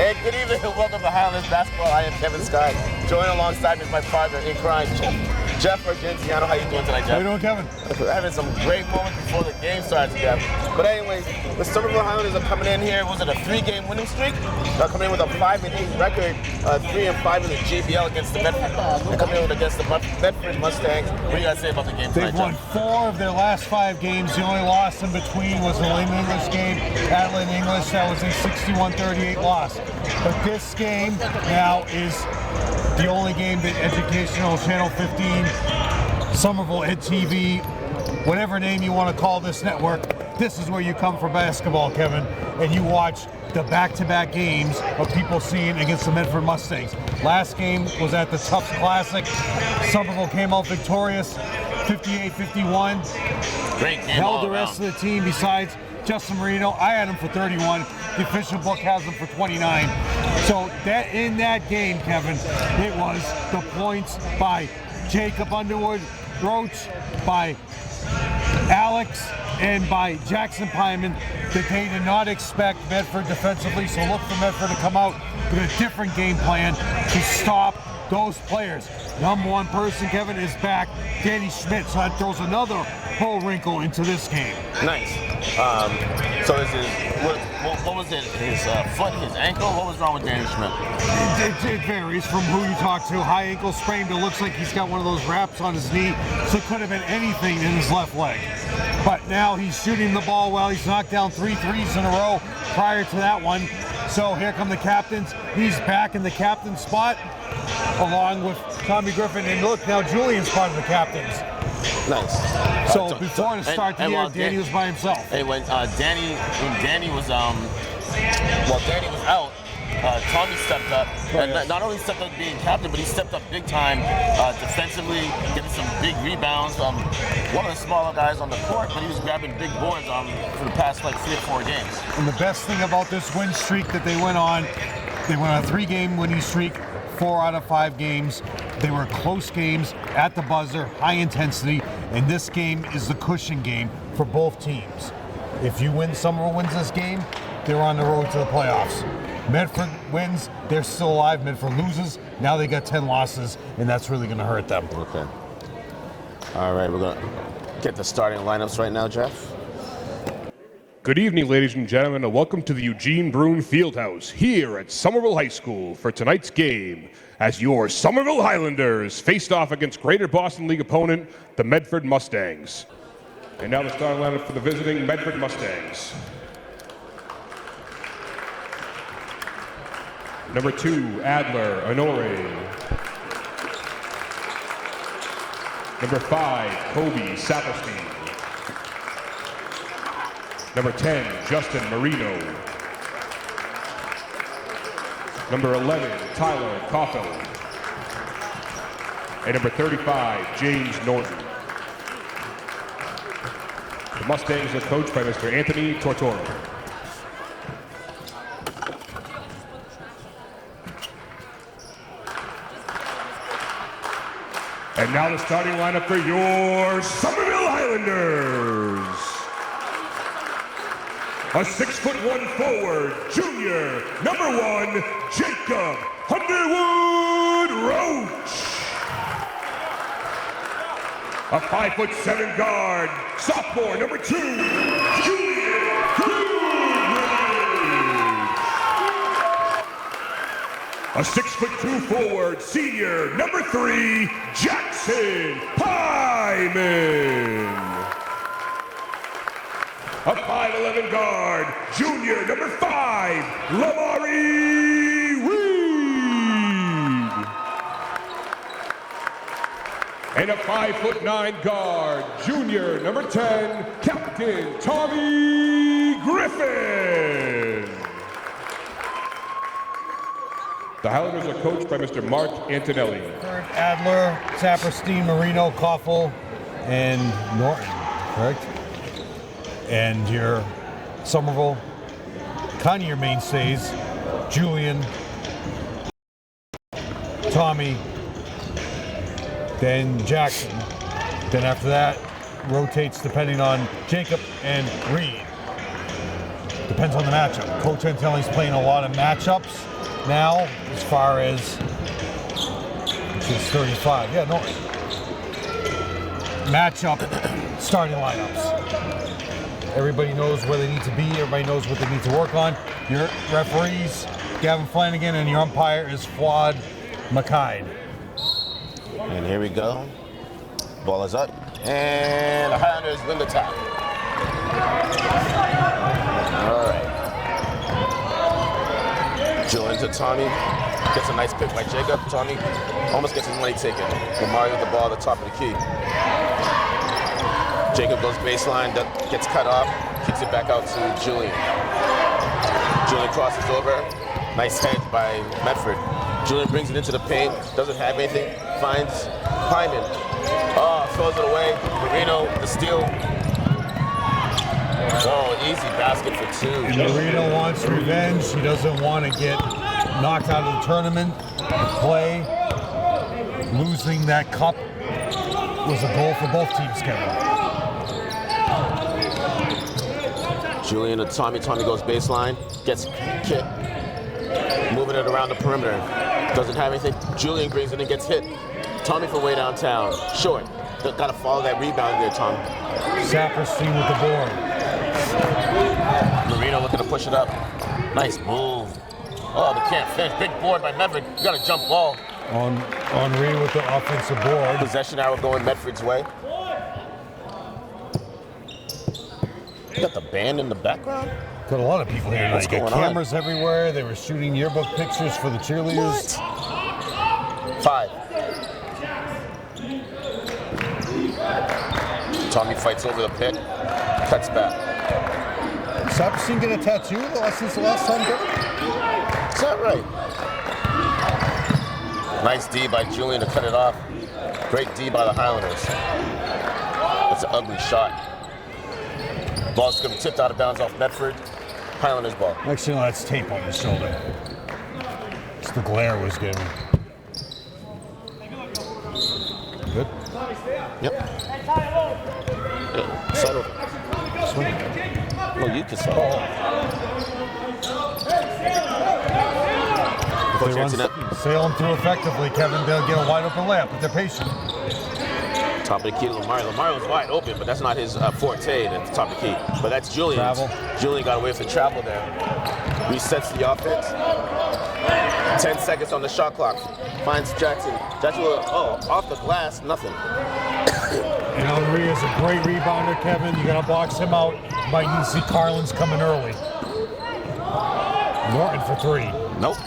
Hey, good evening and welcome to Highlanders Basketball. I am Kevin Scott. Joined alongside me is my partner in crime, Jeff Argenziano. How you doing tonight, Jeff? How you doing, Kevin? We're having some great moments before the game starts, Jeff. But anyways, the Somerville Highlanders are coming in here. Was it a 3-game winning streak? They're coming in with a 5-8 record, 3-5 in the GBL against the Medford. They're coming in against the Medford Mustangs. What do you guys say about the game tonight, They've won Jeff? 4 of their last 5 games. The only loss in between was the Lynn English game at Lynn English. That was a 61-38 loss. But this game now is the only game that Educational Channel 15, Somerville Ed TV, whatever name you want to call this network, this is where you come for basketball, Kevin, and you watch the back-to-back games of people seeing against the Medford Mustangs. Last game was at the Tufts Classic. Somerville came out victorious, 58-51. Great game. Held the rest of the team besides Justin Marino. I had him for 31. The official book has him for 29. So that in that game, Kevin, it was the points by Jacob Underwood, Roach, by Alex, and by Jackson Pyman that they did not expect Medford defensively. So look for Medford to come out with a different game plan to stop those players. Number one person, Kevin, is back, Danny Schmidt. So that throws another whole wrinkle into this game. Nice. So is what was it? His foot, his ankle? What was wrong with Danny Schmidt? It varies from who you talk to. High ankle sprain, but it looks like he's got one of those wraps on his knee, so it could have been anything in his left leg. But now he's shooting the ball well. He's knocked down 3 threes in a row prior to that one. So here come the captains. He's back in the captain spot along with Tommy Griffin. And look, now Julian's part of the captains. Nice. So before the start of the year, Danny was by himself. Hey, when Danny was out, Tommy stepped up, and not only stepped up being captain, but he stepped up big time defensively, getting some big rebounds. One of the smaller guys on the court, but he was grabbing big boards for the past like 3 or 4 games. And the best thing about this win streak that they went on a 3-game winning streak. 4 out of 5 games. They were close games at the buzzer, high intensity, and this game is the cushion game for both teams. If Somerville wins this game, they're on the road to the playoffs. Medford wins, they're still alive. Medford loses, now they got 10 losses, and that's really going to hurt them. Okay. All right, we're going to get the starting lineups right now, Jeff. Good evening, ladies and gentlemen, and welcome to the Eugene Brune Fieldhouse here at Somerville High School for tonight's game as your Somerville Highlanders faced off against Greater Boston League opponent, the Medford Mustangs. And now the starting lineup for the visiting Medford Mustangs. Number 2, Adler Honore. Number 5, Kobe Saperstein. Number 10, Justin Marino. Number 11, Tyler Coffin. And number 35, James Norton. The Mustangs are coached by Mr. Anthony Tortora. And now the starting lineup for your Somerville Highlanders. A 6'1" forward, junior, number 1, Jacob Underwood Roach. A 5'7" guard, sophomore, number 2, Julian A 6'2" forward, senior, number 3, Jackson Pyman. A 5'11" guard, junior, number 5, Lamari Reed. And a 5'9" guard, junior, number 10, Captain Tommy Griffin. The Highlanders are coached by Mr. Mark Antonelli. Third, Adler, Saperstein, Marino, Koffel, and Norton, correct? And your Somerville, kind of your mainstays, Julian, Tommy, then Jackson. Then after that, rotates depending on Jacob and Reed. Depends on the matchup. Coach Antelli's playing a lot of matchups, now as far as she's 35. Yeah, no. Matchup, starting lineups. Everybody knows where they need to be. Everybody knows what they need to work on. Your referees, Gavin Flanagan, and your umpire is Fuad McKay. And here we go. Ball is up. And the Highlanders win the tap. All right. Julian to Tommy. Gets a nice pick by Jacob. Tommy almost gets his money taken. Mario with the ball at the top of the key. Jacob goes baseline, gets cut off, kicks it back out to Julian. Julian crosses over. Nice hedge by Medford. Julian brings it into the paint, doesn't have anything, finds Hyman. Oh, throws it away. Marino, the steal. Oh, easy basket for two. And Marino wants revenge. He doesn't want to get knocked out of the tournament. Play. Losing that cup was a goal for both teams, Kevin. Julian to Tommy. Tommy goes baseline, gets kicked. Moving it around the perimeter. Doesn't have anything. Julian brings it and gets hit. Tommy from way downtown. Short. Got to follow that rebound there, Tommy. Saperstein with the board. Marino looking to push it up. Nice move. Oh, they can't finish. Big board by Medford. You got a jump ball. Henri with the offensive board. Possession arrow going Medford's way. You got the band in the background? Got a lot of people here What's tonight. going Got cameras everywhere. They were shooting yearbook pictures for the cheerleaders. What? 5. Tommy fights over the pick. Cuts back. Saperstein get a tattoo since the last time? Is that right? Nice D by Julian to cut it off. Great D by the Highlanders. That's an ugly shot. Ball's going to be tipped out of bounds off Medford. Highlanders ball. Actually, no, that's tape on his shoulder. Just the glare was getting. Good? Yep. Yeah, settle. Swing. No, you can settle. If they run, sail them through effectively, Kevin, they'll get a wide open layup, but they're patient. Top of the key to Lamar. Lamar's wide open, but that's not his forte at the top of the key. But that's Julian's. Travel. Julian got away from travel there. Resets the offense. 10 seconds on the shot clock. Finds Jackson. Jackson, off the glass, nothing. And Henri is a great rebounder, Kevin. You got to box him out. You might need to see Carlin's coming early. Norton for 3. Nope.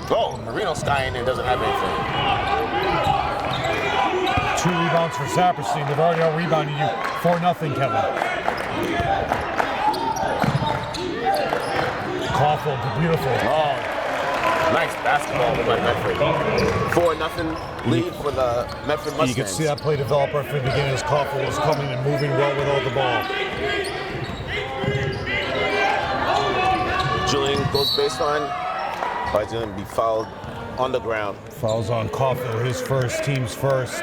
Oh, Marino Sky in there doesn't have anything. 2 rebounds for Saperstein. They've already out-rebounded you 4-0, Kevin. Caulfield, beautiful. Oh, nice basketball by Medford. 4-0 lead for the Medford Mustangs. You can see that play develop right from the beginning as Caulfield was coming and moving well without the ball. Julian goes baseline. He's going to be fouled on the ground. Fouls on Caulfield, his first, team's first.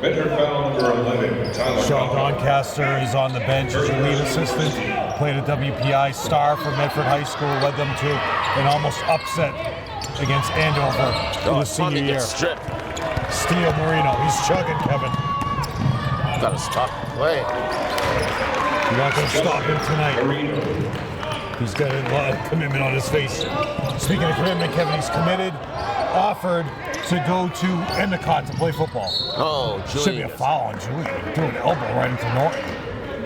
Medford foul number 11, Tyler. Sean Doncaster is on the bench as your lead assistant. Played a WPI star for Medford High School, led them to an almost upset against Andover in the senior year. Stripped. Steele Marino, he's chugging, Kevin. Got to stop the play. You're not going to stop him tonight. He's got a lot of commitment on his face. Speaking of commitment, Kevin, he's committed, offered to go to Endicott to play football. Oh, Julian. Should be a foul on Julian. Threw an elbow right into Norton.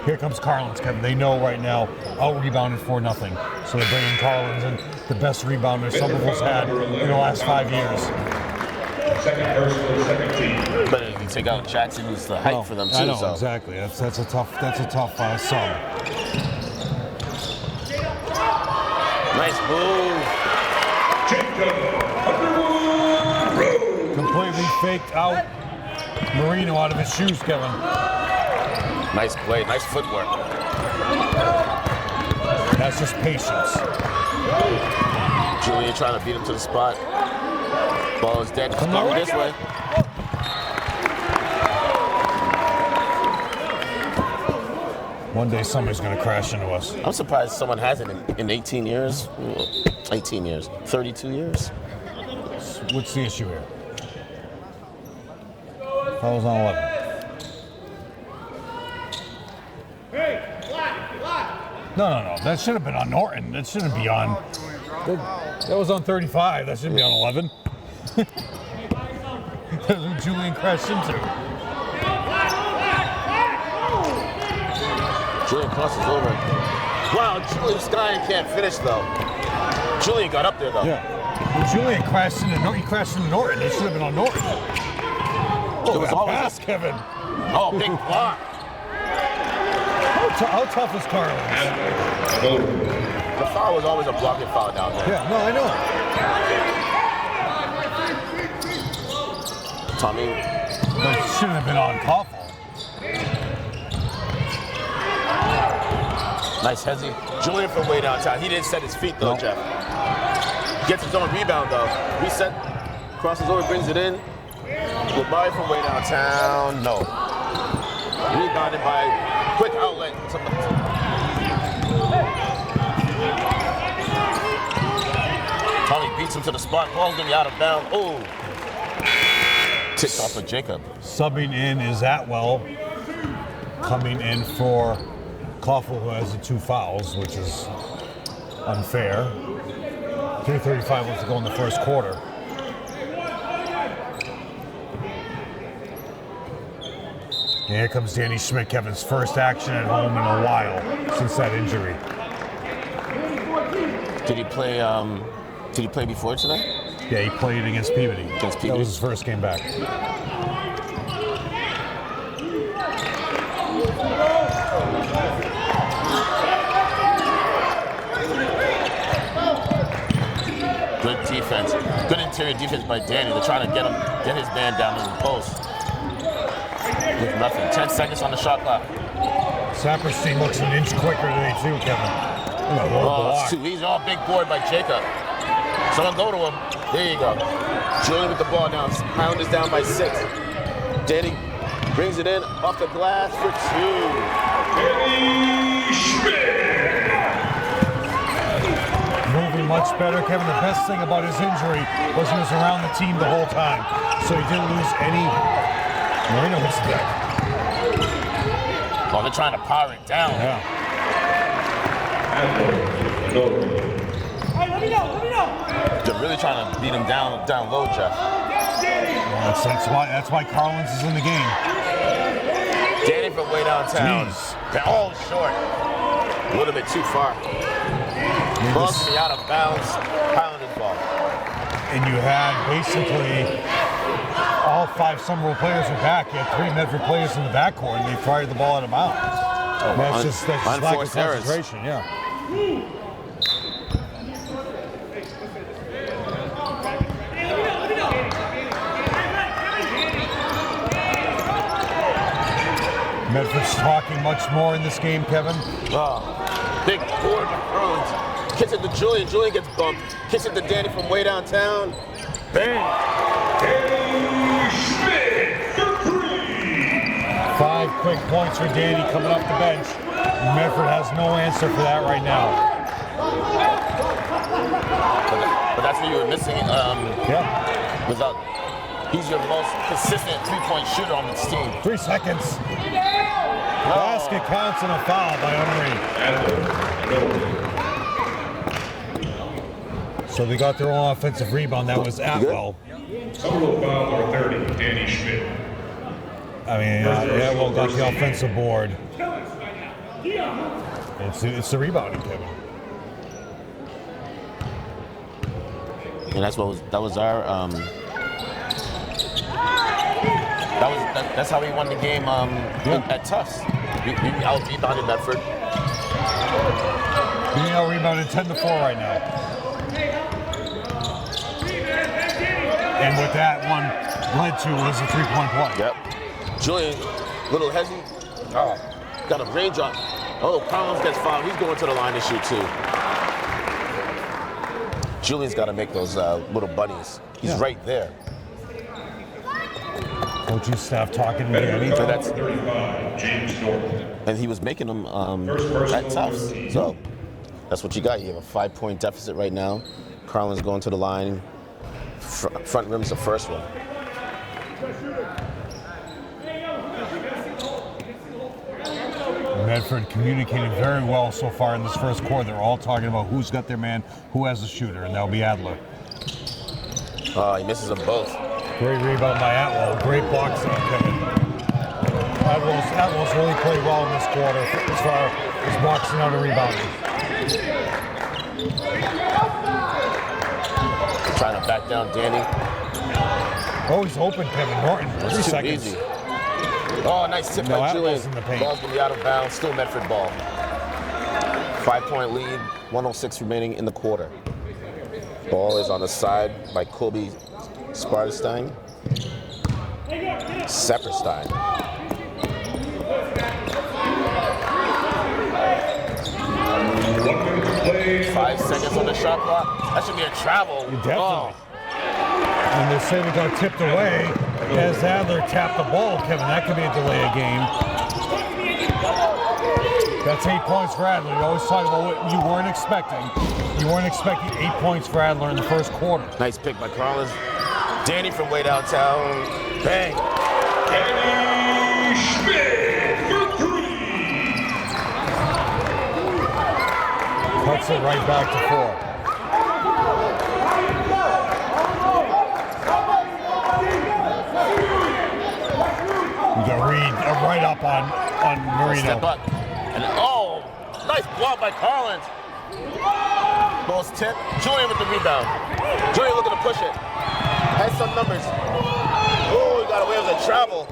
Here comes Carlin's, Kevin. They know right now out-rebounded 4-0. So they're bringing Carlin's in, the best rebounder Somerville's had in the last 5 years. Second person for the second team. But you take out Jackson, who's the height for them too. I know, so. exactly. That's a tough sub. Nice move. Completely faked out Marino out of his shoes, Kevin. Nice play, nice footwork. That's just patience. Julian trying to beat him to the spot. Ball is dead. Come over this way. One day somebody's going to crash into us. I'm surprised someone hasn't in 18 years. 18 years. 32 years. What's the issue here? Fouls on 11. No. That should have been on Norton. That shouldn't be on. That was on 35. That shouldn't be on 11. That's what Julian crashed into. Julian crosses over. Wow, Julian Sky can't finish though. Julian got up there though. Yeah. When Julian crashed into Norton, he crashed into Norton. It should have been on Norton. Oh, It was that always pass, Kevin. Oh, big block. How tough is Carlos? The foul was always a blocking foul down there. Yeah, no, I know. Tommy. But it shouldn't have been on Koffel. Nice hezzy. Julian from way downtown. He didn't set his feet though, Jeff. Gets his own rebound though. Reset, crosses over, brings it in. Goodbye from way downtown. No. Rebounded by quick outlet. Tommy beats him to the spot. Ball's gonna be out of bounds. Oh. Tipped off of Jacob. Subbing in is Atwell. Coming in for Koffel, who has the 2 fouls, which is unfair. 3:35 left to go in the first quarter. And here comes Danny Schmidt, Kevin's first action at home in a while since that injury. Did he play before today? Yeah, he played against Peabody. Against That Peabody. was his first game back. Good defense. Good interior defense by Danny. They're trying to get his man down in the post. With nothing. 10 seconds on the shot clock. Saperstein looks an inch quicker today too, Kevin. Oh, it's too easy. Oh, big board by Jacob. Someone go to him. There you go. Julian with the ball now. Highlanders down by 6. Danny brings it in off the glass for 2. Danny Schmidt. Moving much better, Kevin. The best thing about his injury was he was around the team the whole time, so he didn't lose any. Marino hits the deck. Oh, they're trying to power it down. Yeah. They're really trying to beat him down low, Jeff. Well, that's why Carlins is in the game. Danny from way downtown. Jeez. Oh, short. A little bit too far. Ball's me out of bounds. Highlanders ball. And you had basically all 5 Somerville players were back. You had 3 Medford players in the backcourt, and they fired the ball out of bounds. That's just lack of unforced errors. concentration. Yeah. Medford's talking much more in this game, Kevin. Oh, big board by Carlins. Kicks it to Julian. Julian gets bumped. Kicks it to Danny from way downtown. Bang. Danny Schmidt for 3. 5 quick points for Danny coming off the bench. Medford has no answer for that right now. But that's what you were missing. Yeah. Without, he's your most consistent 3-point shooter on this team. 3 seconds. Basket counts and a foul by Henry. So they got their own offensive rebound. That was Atwell. Somerville foul number 30, Danny Schmidt. I mean, Atwell got the offensive board. It's the rebounding, Kevin. And that's our that's how we won the game at Tufts. We out-rebounded Medford. Being out-rebounded 10-4 right now. And what that one led to was a 3-point play. Yep. Julian, little hezzy. Oh, got a raindrop. Oh, Collins gets fouled. He's going to the line to shoot too. Julian's got to make those little bunnies. He's right there. Coaching staff talking to Danny. So and he was making them at Tufts. So that's what you got. You have a 5-point deficit right now. Carlin's going to the line. Front rim's the first one. Medford communicated very well so far in this first quarter. They're all talking about who's got their man, who has the shooter, and that'll be Adler. He misses them both. Great rebound by Atwell. Great box on Kevin. Atwell's really played well in this quarter as far as boxing out and rebounding. Trying to back down Danny. Oh, he's open, Kevin Norton. 3 seconds. Easy. Oh, nice tip by Julian. Ball's gonna be out of bounds. Still Medford ball. 5-point lead. 1:06 remaining in the quarter. Ball is on the side by Colby Spartestein. Sepperstein. Play. 5 seconds on the shot clock. That should be a travel. Definitely. Oh. And they're saying it got tipped away as Adler tapped the ball, Kevin. That could be a delay of game. That's 8 points for Adler. You always talk about what you weren't expecting. You weren't expecting 8 points for Adler in the first quarter. Nice pick by Carlin. Danny from way downtown. Bang. Danny Schmidt for 3. Cuts it right back to 4. You got Reed right up on Marino. Step up. And nice block by Carlin. Ball's tipped. Julian with the rebound. Julian looking to push it. Has some numbers. Oh, he got away with a travel.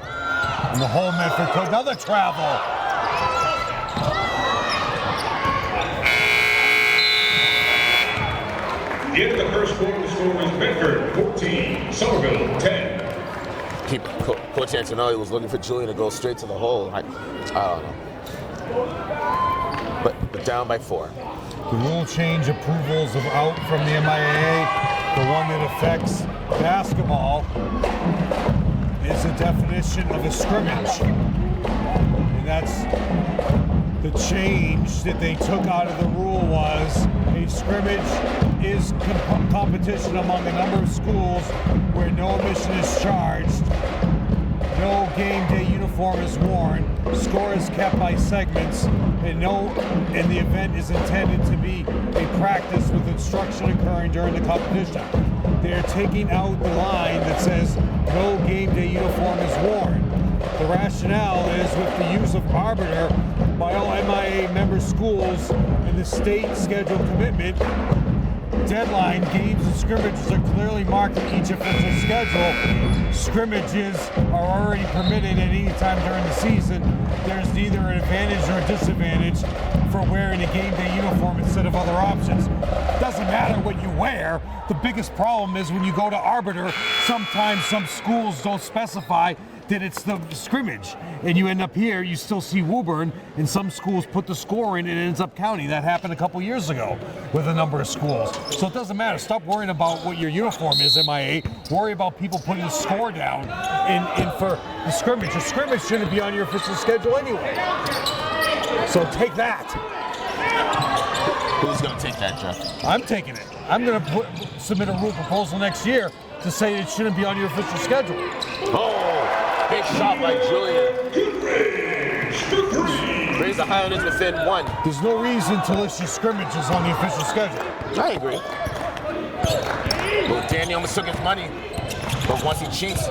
And the whole Medford coach. Another travel. In the first quarter, the score was Medford 14, Somerville 10. Coach Antonelli was looking for Julian to go straight to the hole. I don't know. But down by 4. The rule change approvals of out from the MIAA, the one that affects basketball, is a definition of a scrimmage. And that's the change that they took out of the rule was a scrimmage is competition among a number of schools where no admission is charged, no game day uniform is worn, score is kept by segments, and the event is intended to be a practice with instruction occurring during the competition. They're taking out the line that says no game day uniform is worn. The rationale is with the use of arbiter by all MIA member schools and the state schedule commitment, deadline games and scrimmages are clearly marked in each official schedule. Scrimmages are already permitted at any time during the season. There's neither an advantage nor a disadvantage for wearing a game day uniform instead of other options. Doesn't matter what you wear. The biggest problem is when you go to arbiter, sometimes some schools don't specify that it's the scrimmage, and you end up here, you still see Woburn, and some schools put the score in and it ends up counting. That happened a couple years ago with a number of schools. So it doesn't matter. Stop worrying about what your uniform is, MIA. Worry about people putting the score down in for the scrimmage. The scrimmage shouldn't be on your official schedule anyway. So take that. Who's going to take that, Jeff? I'm taking it. I'm going to submit a rule proposal next year to say it shouldn't be on your official schedule. Big shot by Julian. Brings the Highlanders within 1. There's no reason to list your scrimmages on the official schedule. I agree. Well, Danny almost took his money, but once he cheats.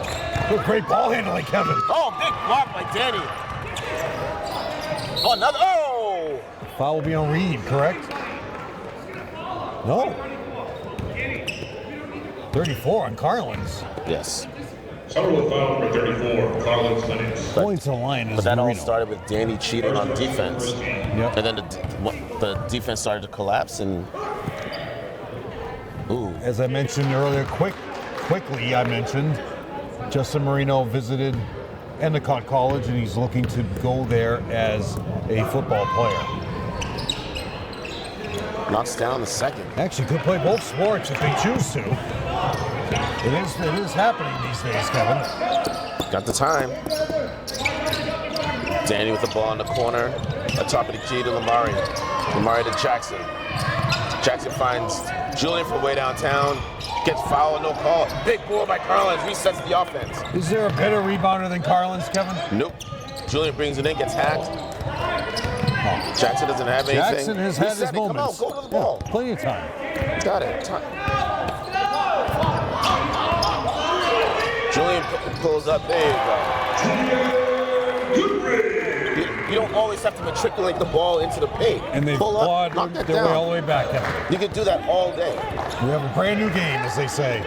Good, great ball handling, Kevin. Oh, big block by Danny. Oh, another. Oh! Foul will be on Reed, correct? No. 34 on Carlin's. Yes. Somerville foul number 34, Carlin's minutes. Points to line is But that all Marino. started with Danny cheating on defense. Yep. And then the defense started to collapse and. Ooh. As I mentioned earlier, quickly I mentioned, Justin Marino visited Endicott College and he's looking to go there as a football player. Knocks down the second. Actually, could play both sports if they choose to. It is happening these days, Kevin. Got the time. Danny with the ball in the corner. At top of the key to Lamari. Lamari to Jackson. Jackson finds Julian from way downtown. Gets fouled, no call. Big board by Carlins, resets the offense. Is there a better rebounder than Carlins, Kevin? Nope. Julian brings it in, gets hacked. Jackson doesn't have anything. Jackson has had his moments. Come on, go to the ball. Yeah, plenty of time. Got it. Julian pulls up. There you go. You don't always have to matriculate the ball into the paint. And they pull up, knock that their down. way all the way back, Kevin. You can do that all day. We have a brand new game, as they say.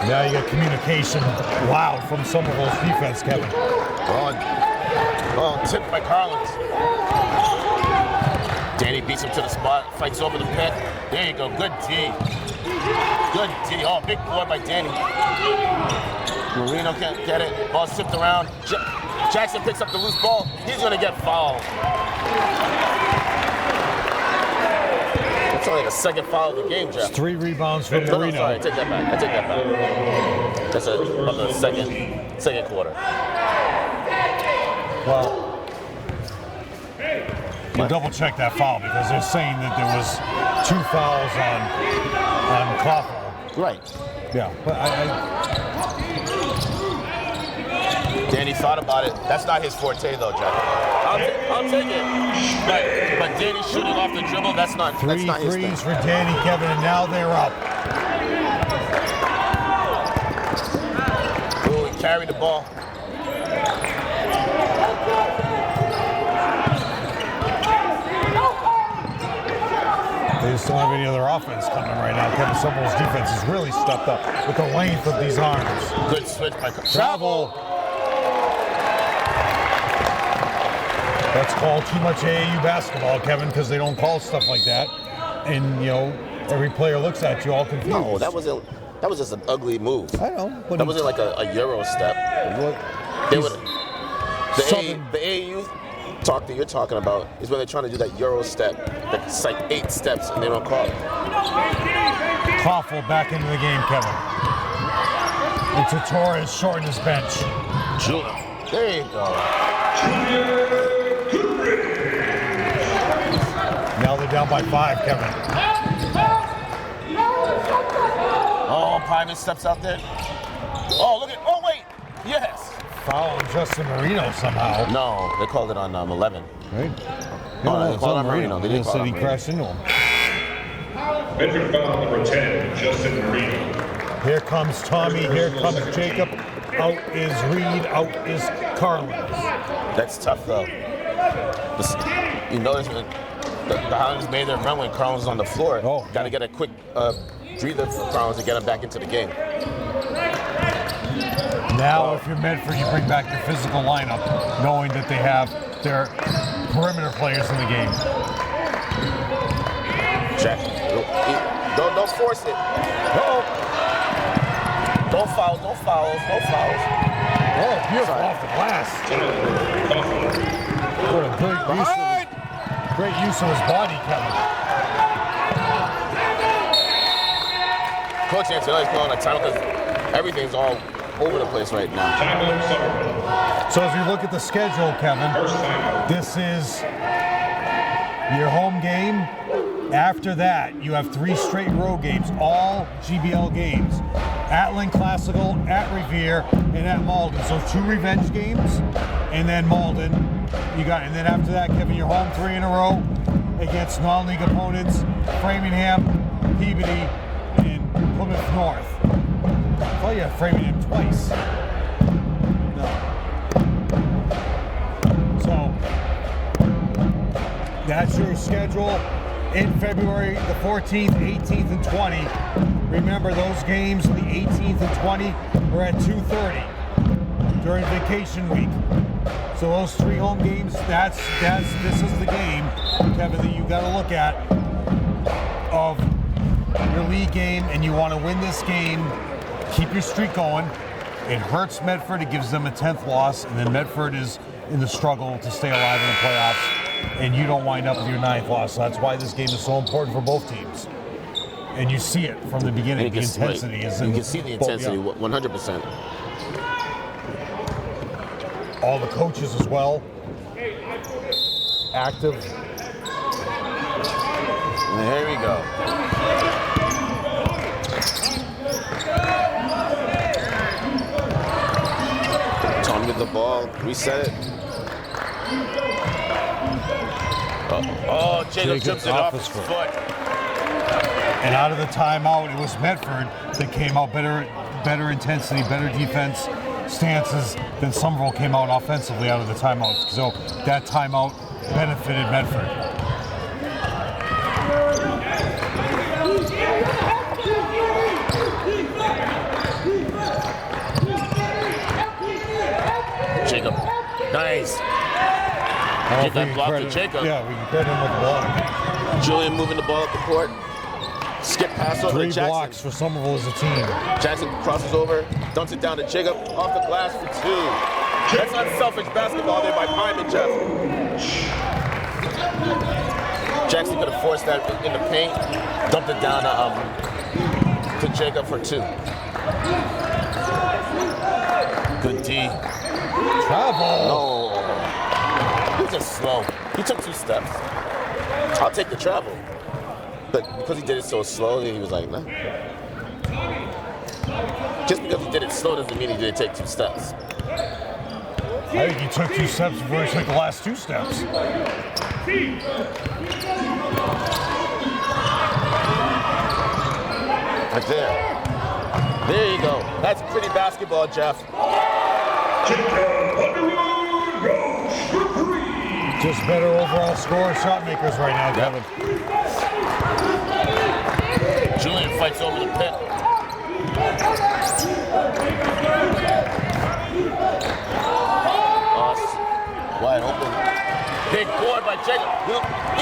Now you got communication loud from Somerville's defense, Kevin. Oh, tipped by Carlins. Danny beats him to the spot, fights over the pit. There you go, good D. Good D. Oh, big boy by Danny. Marino can't get it. Ball tipped around. Jackson picks up the loose ball. He's going to get fouled. That's only the second foul of the game, Jeff. It's 3 rebounds from No, Marino. sorry, I take that back. That's of the second quarter. Well, we'll double check that foul because they're saying that there was 2 fouls on Coffin. Right. Yeah, but Danny thought about it. That's not his forte, though, Jack. I'll take it. But Danny shooting off the dribble, that's not his thing. 3 threes for Danny, Kevin, and now they're up. Oh, he carried the ball. They just don't have any other offense coming right now. Kevin Somerville's defense has really stepped up with the length of these arms. Good switch by Travel. That's called too much AAU basketball, Kevin, because they don't call stuff like that. And, you know, every player looks at you all confused. No, that was just an ugly move. I know. But that wasn't like a Euro step. They would, the AAU talk that you're talking about is when they're trying to do that Euro step. That's like 8 steps, and they don't call it. Koffel back into the game, Kevin. And Torres shortened his bench. There you go. Now they're down by 5, Kevin. Oh, Pyman steps out there. Oh, look at. Oh, wait. Yes. Foul on Justin Marino somehow. No, they called it on 11. Right? No, they called it on Marino. They didn't call it said on he Marino. crashed into him. Medford foul number 10, Justin Marino. Here comes Tommy. Here comes Jacob. Out is Reed. Out is Carlins. That's tough, though. You notice when the Highlanders made their run when Carlins was on the floor. Oh. Got to get a quick breather for Carlins to get him back into the game. Now, if you're Medford, you bring back your physical lineup, knowing that they have their perimeter players in the game. Check. Don't force it. Uh-oh. No fouls. Oh, beautiful off the glass. What a great use of his body, Kevin. Coach Antonelli's calling a timeout because everything's all over the place right now. So as we look at the schedule, Kevin, this is your home game. After that, you have 3 straight road games, all GBL games. At Lynn Classical, at Revere, and at Malden. So 2 revenge games, and then Malden. And then after that, Kevin, you're home 3 in a row against non-league opponents, Framingham, Peabody, and Plymouth North. I thought you had Framingham twice. No. So that's your schedule in February the 14th, 18th, and 20th. Remember, those games, the 18th and 20th, are at 2:30 during vacation week. So those 3 home games, this is the game, Kevin, that you got to look at of your league game, and you want to win this game. Keep your streak going. It hurts Medford. It gives them a 10th loss, and then Medford is in the struggle to stay alive in the playoffs, and you don't wind up with your 9th loss. So that's why this game is so important for both teams. and you see it from the beginning. The intensity is in. You can see the intensity, 100%. All the coaches as well, active. And here we go. Tom with the ball, reset it. Oh, Jacob jumps it off his foot. And out of the timeout, it was Medford that came out better intensity, better defense stances than Somerville came out offensively out of the timeout. So that timeout benefited Medford. Jacob, nice. Get that block to Jacob. Yeah, we can credit him with the block. Julian moving the ball up the court. Skip pass over to Jackson. 3 blocks for Somerville as a team. Jackson crosses over, dunks it down to Jacob, off the glass for 2. That's unselfish basketball there by Pyman Jeff. Jackson could have forced that in the paint, dumped it down to Jacob for 2. Good D. Travel. No. He was just slow. He took 2 steps. I'll take the travel. But because he did it so slowly, he was like, nah. Just because he did it slow doesn't mean he didn't take 2 steps. I think he took 2 steps before he took the last 2 steps. Right there. There you go. That's pretty basketball, Jeff. Just better overall score shot makers right now, Kevin. Julian fights over the pit. Wide open. Big board by Jacob.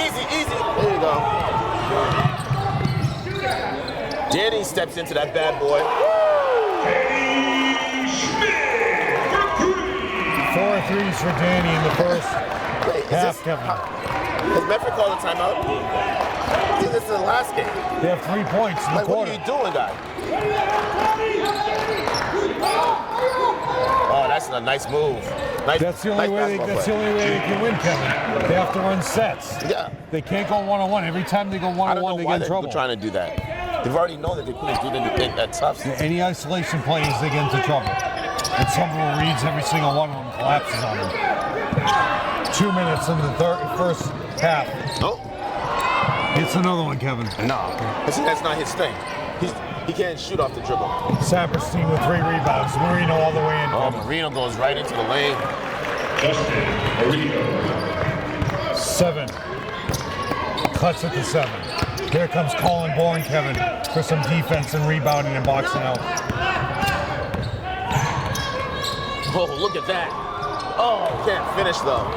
Easy, easy. There you go. Danny steps into that bad boy. 4 threes for Danny in the first half, Kevin. Has Medford called a timeout? I think this is the last game. They have 3 points in the quarter. What are you doing, guy? Oh, that's a nice move. That's the only way they can win, Kevin. They have to run sets. Yeah. They can't go one-on-one. Every time they go one-on-one, they get in trouble. Trying to do that. They've already known that they couldn't do that tough. Any isolation plays, they get into trouble. And Somerville reads every single one of them, collapses on them. 2 minutes into the first half. Nope. It's another one, Kevin. No. That's not his thing. He can't shoot off the dribble. Saperstein with 3 rebounds. Marino all the way in. Oh, Marino goes right into the lane. 7. Cuts it to 7. Here comes Colin Bourne, Kevin, for some defense and rebounding and boxing out. Oh, look at that. Oh, can't finish though.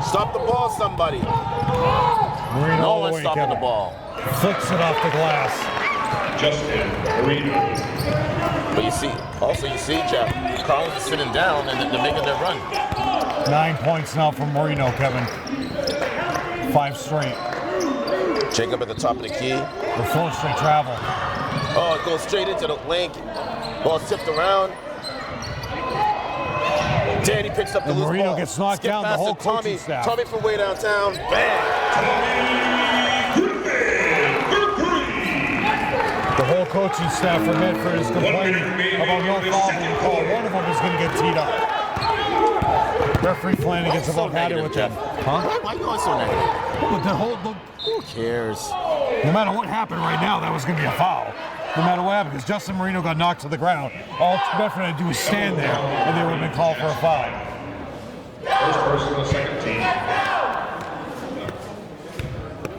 Stop the ball, somebody. Marino no all the one's way, stopping Kevin. the ball. Flicks it off the glass. Justin Marino. But you see, Jeff, Collins is sitting down and they're making their run. 9 points now from Marino, Kevin. 5 straight. Jacob at the top of the key. The 4 straight travel. Oh, it goes straight into the lane. Ball tipped around. Danny picks up the loose Marino ball. gets knocked down, the whole coaching staff. Tommy from way downtown. Bam! The whole coaching staff for Medford is complaining about no foul being called. One of them is going to get teed up. Referee Flanagan's about had it with them. Huh? Why are you going so negative? Who cares? No matter what happened right now, that was going to be a foul. No matter what happened, because Justin Marino got knocked to the ground. All Medford had to do was stand there, and they would have been called for a foul. First person on the second team.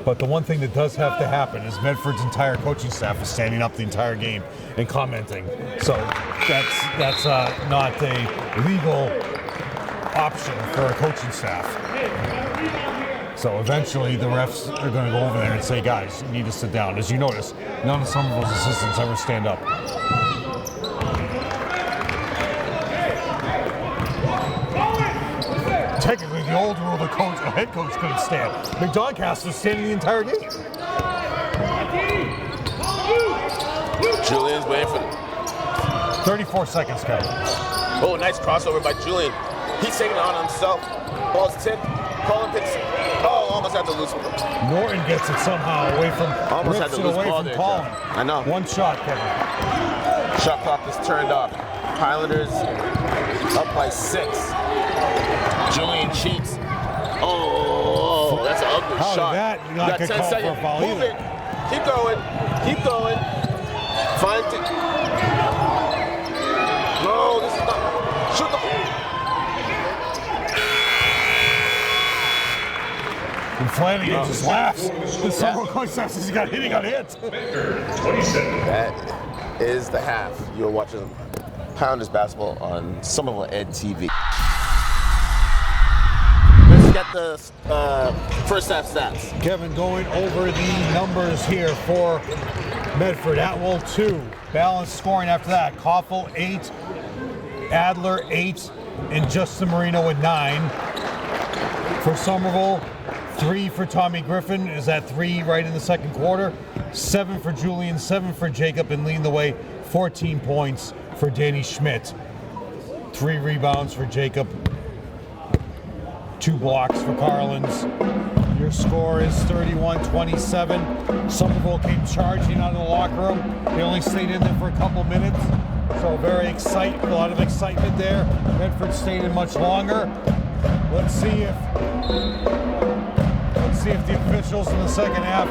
But the one thing that does have to happen is Medford's entire coaching staff is standing up the entire game and commenting. So that's not a legal option for a coaching staff. So eventually the refs are going to go over there and say, guys, you need to sit down. As you notice, none of Somerville's assistants ever stand up. Technically, the old rule, the head coach couldn't stand. McDoncaster was standing the entire game. Julian's waiting for 34 seconds, Kevin. Oh, nice crossover by Julian. He's taking it on himself. Ball's tipped. Colin picks it. Oh, almost had to lose it. Norton gets it somehow away from. Almost had to lose away ball from there, Colin. Jeff. I know. One shot, Kevin. Shot clock is turned off. Highlanders up by 6. Julian cheats. Oh, that's an ugly How shot. did that You not got get 10 called for a seconds. foul Move either? it. Keep going. Keep going. Find it. No, this is not. Shoot the ball. And Flanagan just laughs. The Somerville coach says he's got hitting on hits. That is the half. You're watching Highlanders basketball on Somerville Ed TV. Let's get the first half stats. Kevin going over the numbers here for Medford. Atwell 2. Balanced scoring after that. Koffel 8. Adler 8. And Justin Marino with 9. For Somerville, 3 for Tommy Griffin. Is that 3 right in the second quarter? 7 for Julian, 7 for Jacob, and leading the way, 14 points for Danny Schmidt. 3 rebounds for Jacob. 2 blocks for Carlins. Your score is 31-27. Somerville came charging out of the locker room. They only stayed in there for a couple minutes. So a lot of excitement there. Medford stayed in much longer. Let's see if the officials in the second half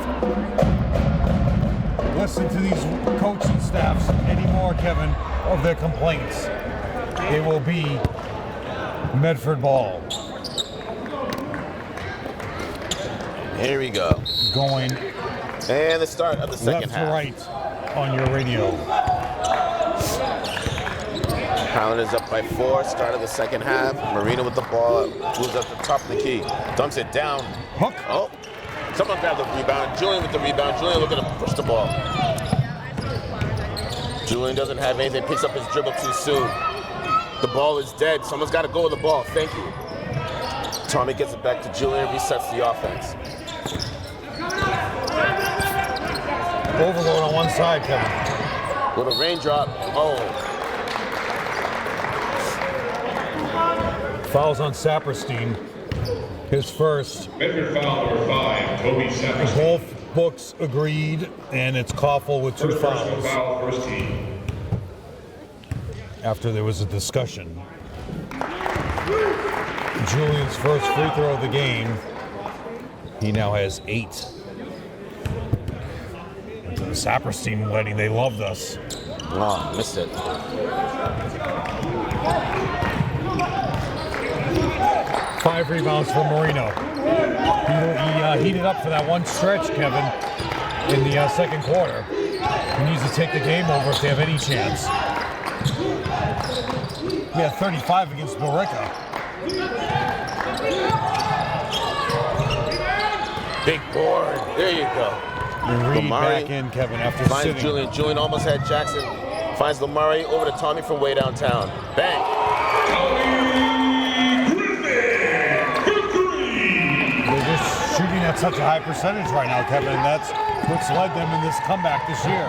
listen to these coaching staffs anymore, Kevin, of their complaints. It will be Medford ball. Here we go. Going And the start of the second left half. to right on your radio. Highlanders up by 4, start of the second half. Marino with the ball, moves up the top of the key, dumps it down. Hook. Oh, someone grabbed the rebound. Julian with the rebound. Julian looking to push the ball. Julian doesn't have anything, picks up his dribble too soon. The ball is dead. Someone's got to go with the ball. Thank you. Tommy gets it back to Julian, resets the offense. Overload on one side, Kevin. Little raindrop. Oh. Fouls on Saperstein. His first. Medford foul number 5, Toby Saperstein. Both books agreed, and it's Koffel with 2 fouls. Foul, first team. After there was a discussion. Julian's first free throw of the game. He now has 8. The Saperstein wedding, they loved us. Oh, missed it. 5 rebounds for Marino. He heated up for that one stretch, Kevin, in the second quarter. He needs to take the game over if they have any chance. We had 35 against Borica. Big board. There you go. And Reed Lamari back in, Kevin, after finds sitting. Julian. Julian almost had Jackson. Finds Lamari over to Tommy from way downtown. Bang. They're just shooting at such a high percentage right now, Kevin, and that's what's led them in this comeback this year.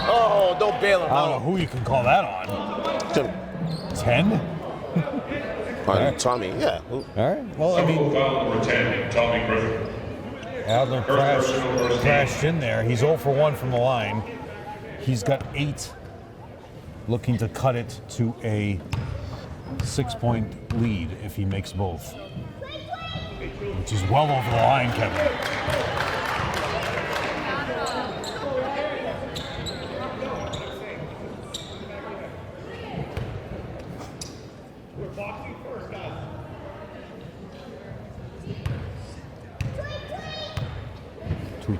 Oh, don't bail him I don't know out. who you can call that on. 10? On Tommy, yeah. All right. Well, I mean, Foul number 10, Tommy Griffin. Adler crashed in there. He's 0 for 1 from the line. He's got 8, looking to cut it to a 6-point lead if he makes both, which is well over the line, Kevin.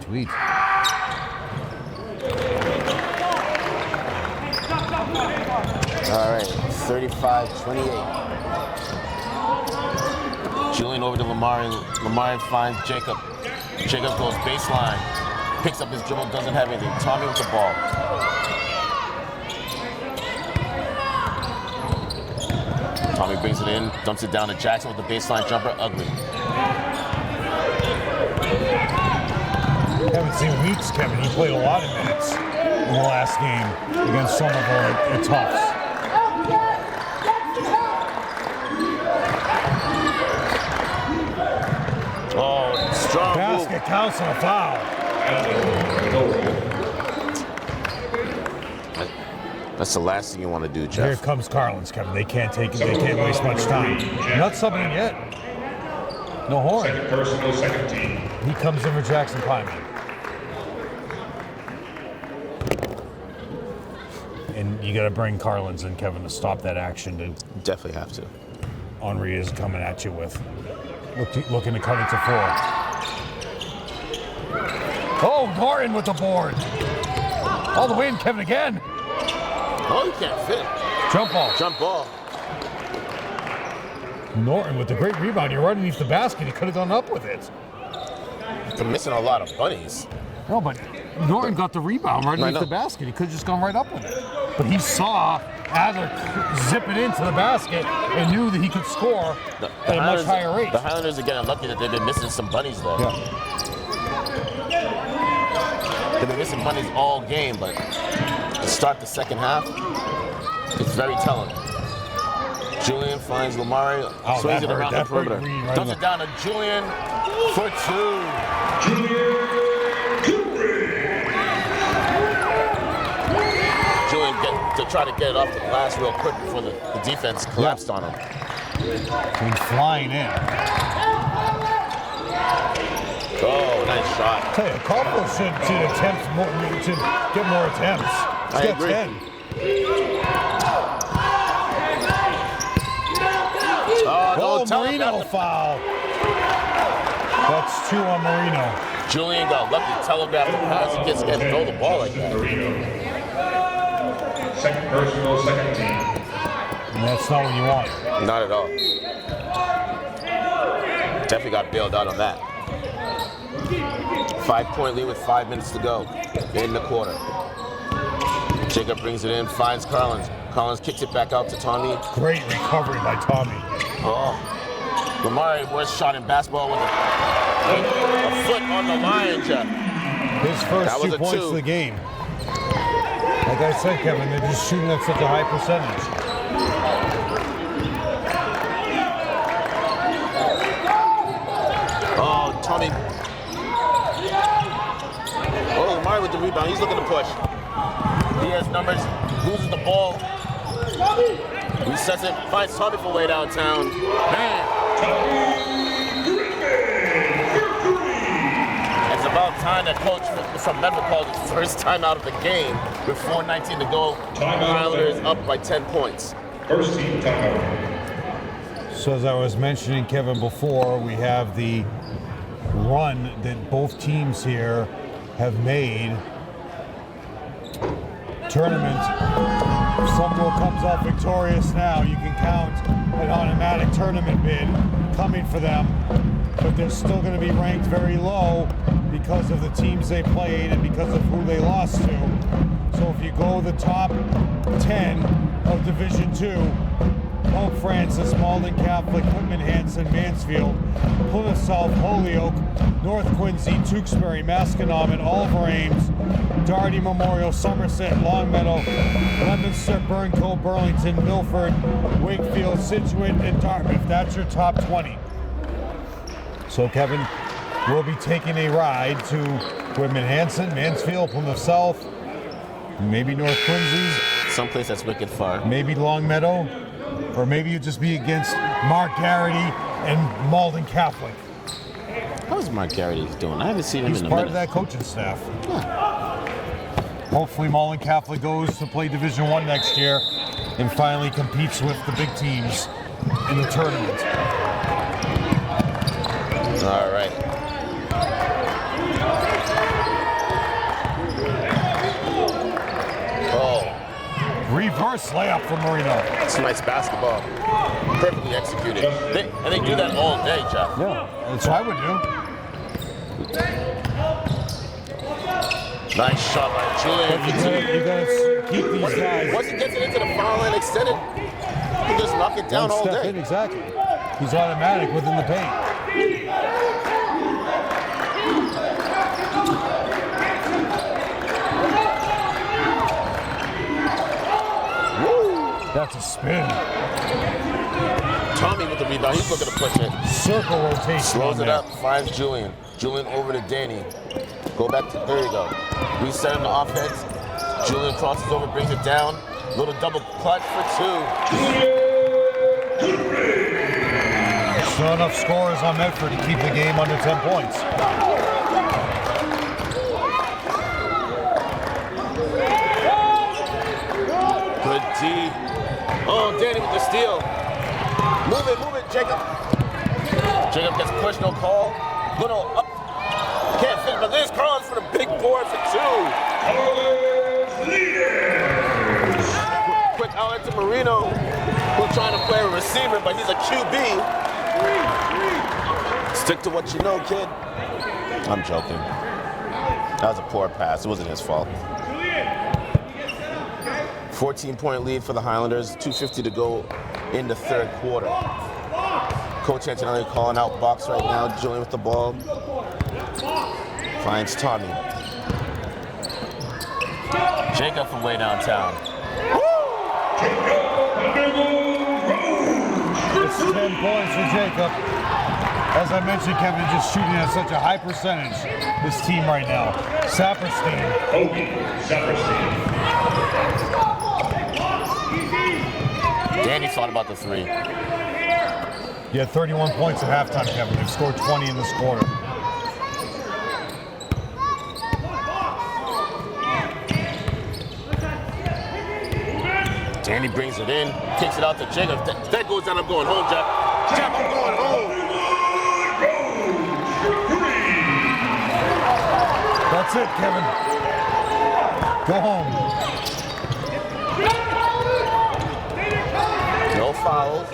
Tweet. All right, 35-28. Julian over to Lamari. Lamari finds Jacob. Jacob goes baseline. Picks up his dribble, doesn't have anything. Tommy with the ball. Tommy brings it in, dumps it down to Jackson with the baseline jumper. Ugly. Haven't seen Weeks, Kevin. He played a lot of minutes. in the last game against Somerville at Tufts. Oh, strong Basket move. counts on a foul. That's the last thing you want to do, Here Jeff. comes Carlins, Kevin. They can't take it. They can't waste much time. Not subbing in yet. No horn. Second personal, second team. He comes in for Jackson Pyman. And you got to bring Carlins in, Kevin, to stop that action. Definitely have to. Henri is coming at you with. Looking to cut it to 4. Oh, Norton with the board. All the way in, Kevin, again. Oh, you can't fit. Jump ball. Jump ball. Norton with the great rebound. You're right underneath the basket. He could have done up with it. They're missing a lot of bunnies. No, but Norton got the rebound right underneath the basket. He could have just gone right up with it. But he saw Adler zip it into the basket and knew that he could score at a much higher rate. The Highlanders are getting lucky that they've been missing some bunnies there. Yeah. They've been missing bunnies all game, but to start the second half, it's very telling. Julian finds Lamari, swings it around the perimeter. Dumps it down to Julian for 2. Julian to try to get it off the glass real quick before the defense collapsed on him. He's flying in. Oh, nice shot. I tell you, Caldwell should attempt more, should get more attempts. He's got agree. 10. Oh, Marino foul. That's 2 on Marino. Julian got lucky, telegraphed the pass. He gets to throw the ball like that. Second personal, second team. And that's not what you want. Not at all. Definitely got bailed out on that. 5-point lead with 5 minutes to go in the quarter. Jacob brings it in, finds Collins. Collins kicks it back out to Tommy. Great recovery by Tommy. Oh, Lamari, worst shot in basketball with a foot on the line, Jeff. His first 2 points of the game. Like I said, Kevin, they're just shooting at such a high percentage. Oh, Tommy. Oh, Lamari with the rebound. He's looking to push. He has numbers, loses the ball. Resets it, finds Tommy for way downtown. Man. It's about time that coach from Medford called his first time out of the game with 4:19 to go. Highlanders up by 10 points. First team timeout. So as I was mentioning, Kevin, before, we have the run that both teams here have made. Tournament. If Somerville comes out victorious now, you can count an automatic tournament bid coming for them, but they're still going to be ranked very low because of the teams they played and because of who they lost to. So if you go the top 10 of Division II, Pope Francis, Malden Catholic, Whitman Hanson, Mansfield, Plymouth South, Holyoke, North Quincy, Tewksbury, Masconomet, Oliver Ames, Darty Memorial, Somerset, Longmeadow, Leominster, Burncoat, Burlington, Milford, Wakefield, Situate, and Dartmouth. That's your top 20. So Kevin, we'll be taking a ride to Whitman Hanson, Mansfield, Plymouth South, maybe North Quincy, Someplace that's wicked far. maybe Longmeadow, or maybe you'll just be against Mark Garrity and Malden Catholic. How's Mark Garrity doing? I haven't seen him He's in a part minute. of that coaching staff. Hopefully Malden Catholic goes to play Division I next year and finally competes with the big teams in the tournament. All right. Oh, Reverse layup from Marino. it's nice basketball. Perfectly executed. And they do that all day, Jeff. Yeah, that's what I would do. Nice shot by Julian. You gotta keep these guys. Once he gets it into the foul line extended, he can just knock it down all Step day. in, exactly. He's automatic within the paint. That's a spin. Tommy with the rebound. He's looking to push it. Circle rotation. Slows it up. Finds Julian. Julian over to Danny. Go back to, there you go. Resetting the offense. Julian crosses over, brings it down. Little double clutch for 2. Still enough scores on Medford to keep the game under 10 points. Good D. Oh, Danny with the steal. Move it, Jacob. Jacob gets pushed, no call. Little up. Can't fit, but there's Carlos for the big board for 2. Quick outlet to Marino, who's trying to play a receiver, but he's a QB. Stick to what you know, kid. I'm joking. That was a poor pass. It wasn't his fault. 14-point lead for the Highlanders. 2:50 to go in the third quarter. Coach Antonelli calling out box right now. Julian with the ball. Finds Tommy. Jacob from way downtown. It's 10 points for Jacob. As I mentioned, Kevin, just shooting at such a high percentage, this team right now. Saperstein. Danny thought about the 3. You had 31 points at halftime, Kevin. They've scored 20 in this quarter. Danny brings it in, kicks it out to Jacob. That goes down, I'm going home, Jack. Jack, I'm going home. That's it, Kevin. Go home. No fouls.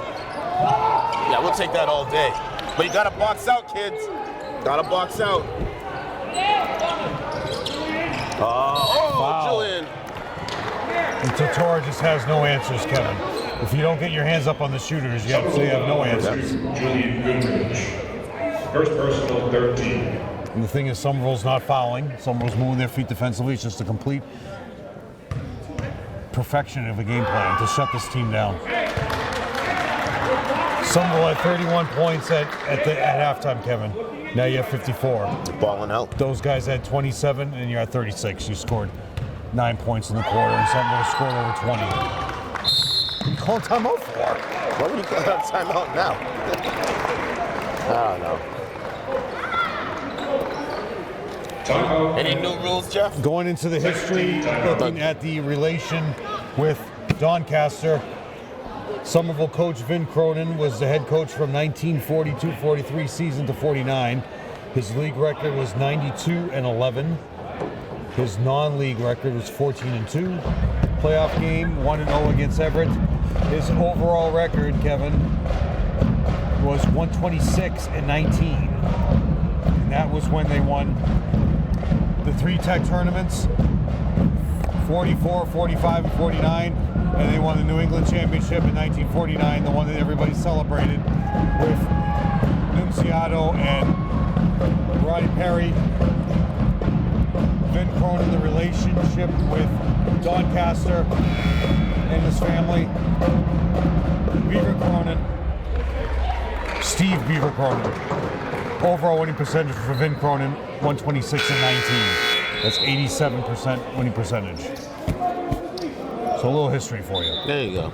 Yeah, we'll take that all day. But you gotta box out, kids. Gotta box out. Wow. Julian. And Totora just has no answers, Kevin. If you don't get your hands up on the shooters, you have to say you have no answers. Julian Goodrich. First personal, 13. And the thing is, Somerville's not fouling. Somerville's moving their feet defensively. It's just a complete perfection of a game plan to shut this team down. Somerville had 31 points at halftime, Kevin. Now you have 54. Balling out. Those guys had 27, and you're at 36. You scored 9 points in the quarter, and Somerville scored over 20. What are you calling timeout for? Why would you call that timeout now? I don't know. Any new rules, Jeff? Going into the history, looking at the relation with Doncaster, Somerville coach Vin Cronin was the head coach from 1942-43 season to 49. His league record was 92-11. His non-league record was 14-2. Playoff game 1-0 against Everett. His overall record, Kevin, was 126-19. And that was when they won the 3 tech tournaments, 44, 45, and 49, and they won the New England Championship in 1949, the one that everybody celebrated with Nunciato and Roddy Perry. Vin Cronin, the relationship with Doncaster and his family. Beaver Cronin, Steve Beaver Cronin. Overall winning percentage for Vin Cronin, 126-19. That's 87% winning percentage. So a little history for you. There you go.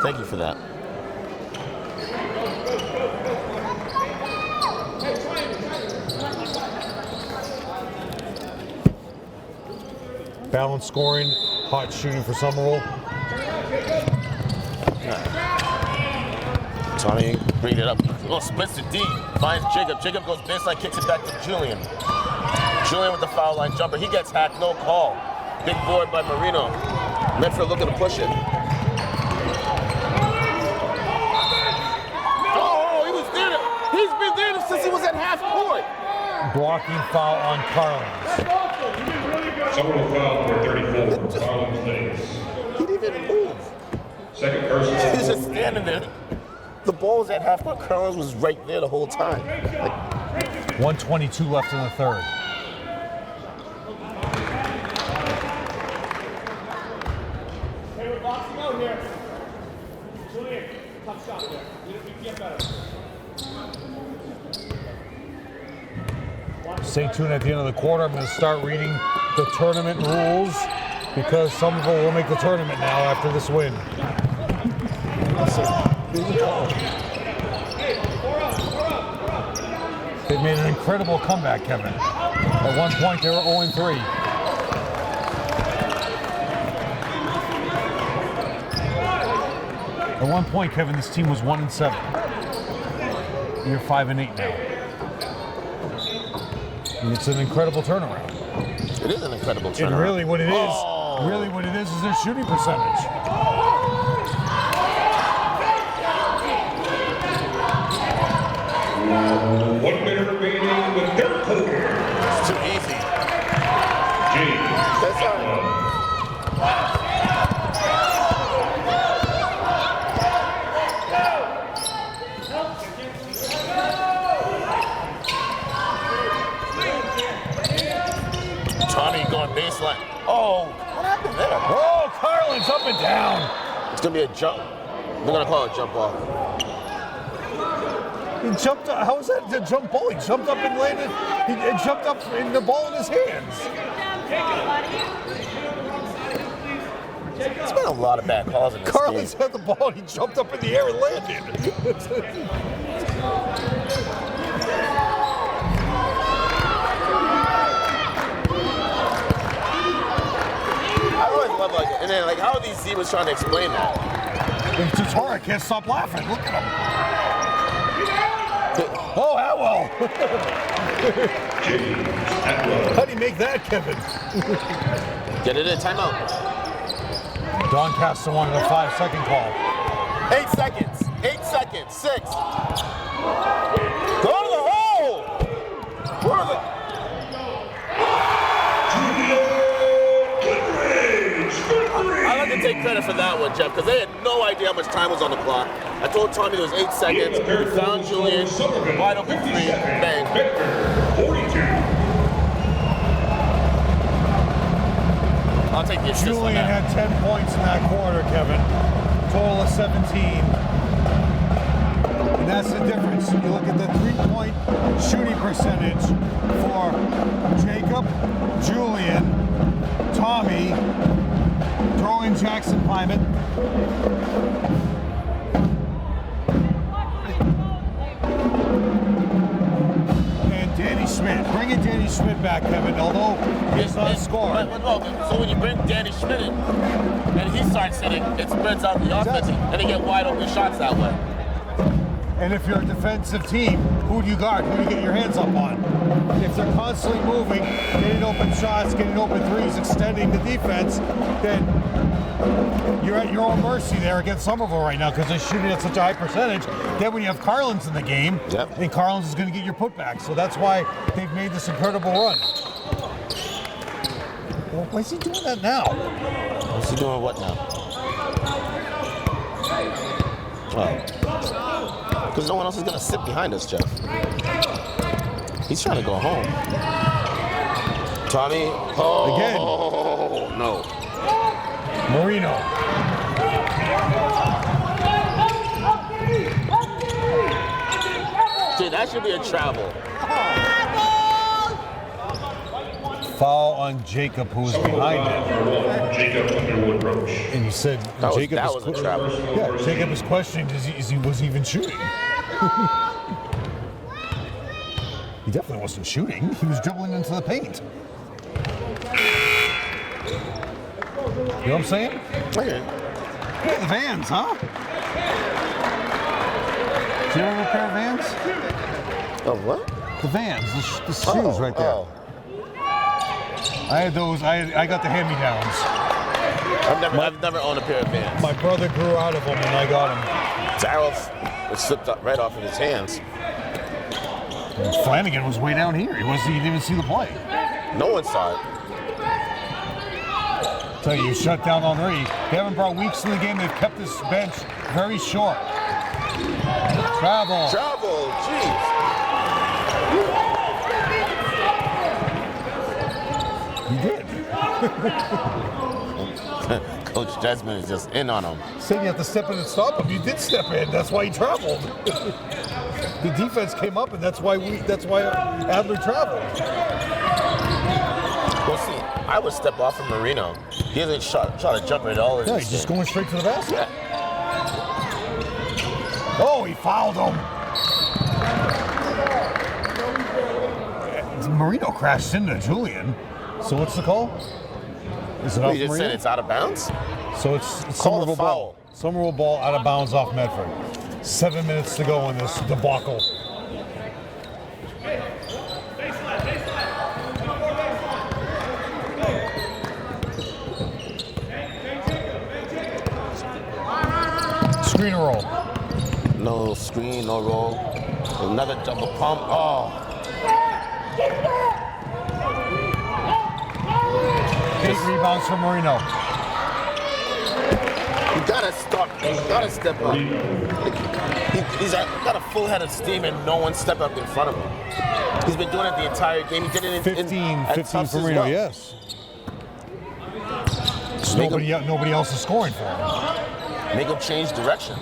Thank you for that. Balanced scoring, hot shooting for Somerville. Tommy, bring it up. Oh, splits to D. Finds Jacob. Jacob goes baseline, kicks it back to Julian. Julian with the foul line jumper. He gets hacked, no call. Big board by Marino. Medford looking to push it. Oh, he was there. He's been there since he was at half court. Blocking foul on Carlins. Somerville foul for 34. Carlin plays. He didn't even move. Second person. He's just standing there. The ball was at half court. Carlins was right there the whole time. 122 left in the third. Stay tuned at the end of the quarter. I'm going to start reading the tournament rules because Somerville will make the tournament now after this win. They made an incredible comeback, Kevin. At one point, they were 0-3. At one point, Kevin, this team was 1-7. You're 5-8 now. And it's an incredible turnaround. It is an incredible turnaround. And really what it is their shooting percentage. 1 minute remaining in the third quarter. It's too easy. James. That's all right. Tommy going baseline. Oh, what happened there? Oh, Carlin's up and down. It's going to be a jump. They're going to call it a jump ball. He jumped up. How was that a jump ball? He jumped up and landed. He jumped up in the ball in his hands. It's been a lot of bad calls in this Carlin's game. had the ball and he jumped up in the air and landed. I always love and then how are these Zebras trying to explain that? And Tatar can't stop laughing. Look at him. Oh, Atwell. How do you make that, Kevin? Get it in timeout. Doncaster wanted a 5-second call. 8 seconds. 8 seconds. 6. Go to the hole. Where are the... I like to take credit for that one, Jeff, because they had no idea how much time was on the clock. I told Tommy there was 8 seconds. We found Julian. Wide open 3. Bang. 42. I'll take the assist on Julian that. had 10 points in that quarter, Kevin. Total of 17. And that's the difference. You look at the 3-point shooting percentage for Jacob, Julian, Tommy, throw in Jackson Hyman. And Danny Schmidt. Bring in Danny Schmidt back, Kevin, although he's not scored. So when you bring Danny Schmidt in and he starts hitting, it spreads out the offense and they get wide open shots that way. And if you're a defensive team, who do you guard? Who do you get your hands up on? If they're constantly moving, getting open shots, getting open threes, extending the defense, then you're at your own mercy there against Somerville right now because they're shooting at such a high percentage. Then when you have Carlins in the game, and Carlins is going to get your putback. So that's why they've made this incredible run. Well, why is he doing that now? What's he doing what now? Well, because no one else is going to sit behind us, Jeff. He's trying to go home. Tommy. Oh, again. No. Marino. Dude, that should be a travel. Foul on Jacob, who was behind him. Jacob Underwood Roach. And he said That Jacob was a travel. Yeah, Jacob is questioning was he even shooting? He definitely wasn't shooting. He was dribbling into the paint. You know what I'm saying? Okay. Hey, the Vans, huh? Do you have a pair of Vans? Oh, what? The Vans, the shoes right there. Oh. I had those. I got the hand-me-downs. I've never owned a pair of Vans. My brother grew out of them, and I got them. Darryl was slipped up right off of his hands. And Flanagan was way down here. He didn't even see the play. No one saw it. So you shut down on three. They haven't brought Weeks in the game. They've kept this bench very short. Travel. Jeez. He did. Coach Desmond is just in on him. Saying you have to step in and stop him. You did step in. That's why he traveled. The defense came up, and that's why Adler traveled. Well, see, I would step off from Marino. He hasn't shot a jumper at all. Yeah, he's just going straight to the basket. Yeah. Oh, he fouled him. Marino crashed into Julian. So what's the call? Is it off You just Marino? said it's out of bounds? So it's Call Somerville the foul. ball. Somerville ball out of bounds off Medford. 7 minutes to go in this debacle. Screen and roll. No screen, no roll. Another double pump. Oh. 8 rebounds for Marino. You gotta stop. You gotta step up. He's got a full head of steam and no one stepped up in front of him. He's been doing it the entire game. He did it 15 at Tufts for as Marino, well. yes. Nobody else is scoring for him. Make him change direction.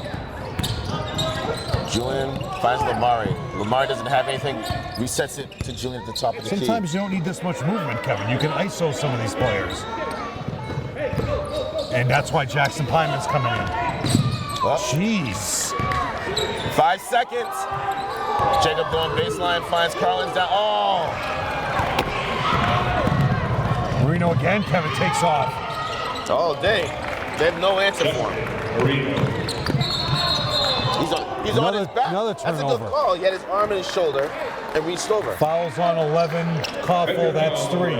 Julian finds Lamari. Lamari doesn't have anything. Resets it to Julian at the top of the key. Sometimes you don't need this much movement, Kevin. You can ISO some of these players. And that's why Jackson Pyman's coming in. Well, Jeez. 5 seconds. Jacob going baseline, finds Carlins down. Oh! Marino again, Kevin takes off. All day. They have no answer for him. He's on his back. Another That's a turnover. good call. He had his arm and his shoulder and reached over. Fouls on 11, Koffel, that's 3.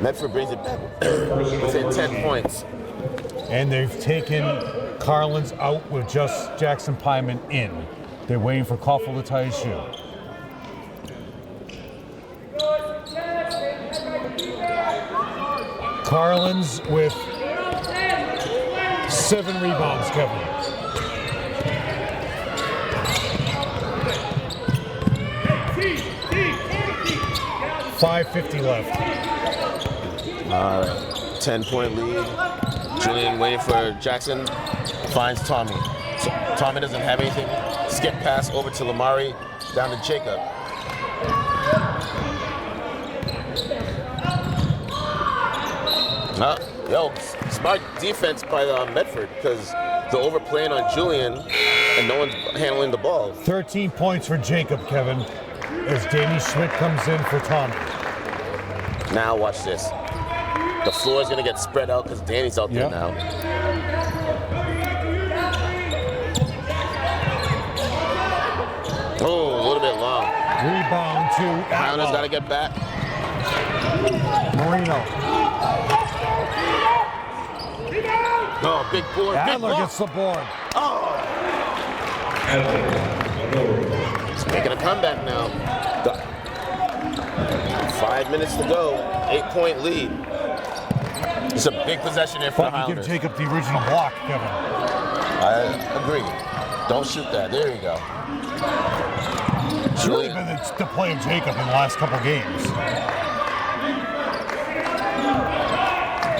Medford brings it back within 10 points. And they've taken Carlins out with just Jackson Pyman in. They're waiting for Koffel to tie his shoe. Carlins with 7 rebounds, Kevin. $5:50 left. All right, 10-point lead. Julian waiting for Jackson. Finds Tommy. Tommy doesn't have anything. Skip pass over to Lamari. Down to Jacob. Yo, smart defense by Medford because they're overplaying on Julian and no one's handling the ball. 13 points for Jacob, Kevin, as Danny Schmidt comes in for Tommy. Now watch this. The floor is going to get spread out because Danny's out there now. Oh, a little bit long. Rebound to Highlanders got to get back. Marino. Oh, big board. Adler big gets the board. Oh. He's making a comeback now. 5 minutes to go. 8-point lead. It's a big possession here for the But you Highlanders. give Jacob the original block, Kevin. I agree. Don't shoot that. There you go. It's really been the play of Jacob in the last couple games.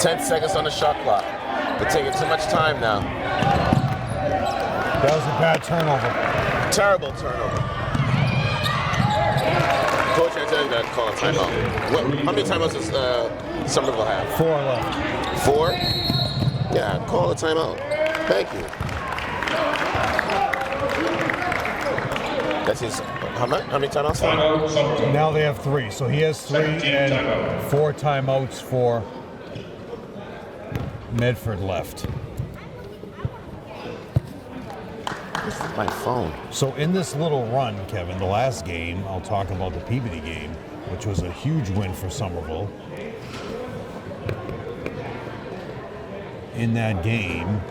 10 seconds on the shot clock. They're taking too much time now. That was a bad turnover. Terrible turnover. Coach Argenziano got to call a timeout. How many timeouts does Somerville have? 4 left. 4? Yeah, call a timeout. Thank you. That's his. How many timeouts? Now they have 3. So he has 3 and 4 timeouts for Medford left. This is my phone. So in this little run, Kevin, the last game, I'll talk about the Peabody game, which was a huge win for Somerville. In that game,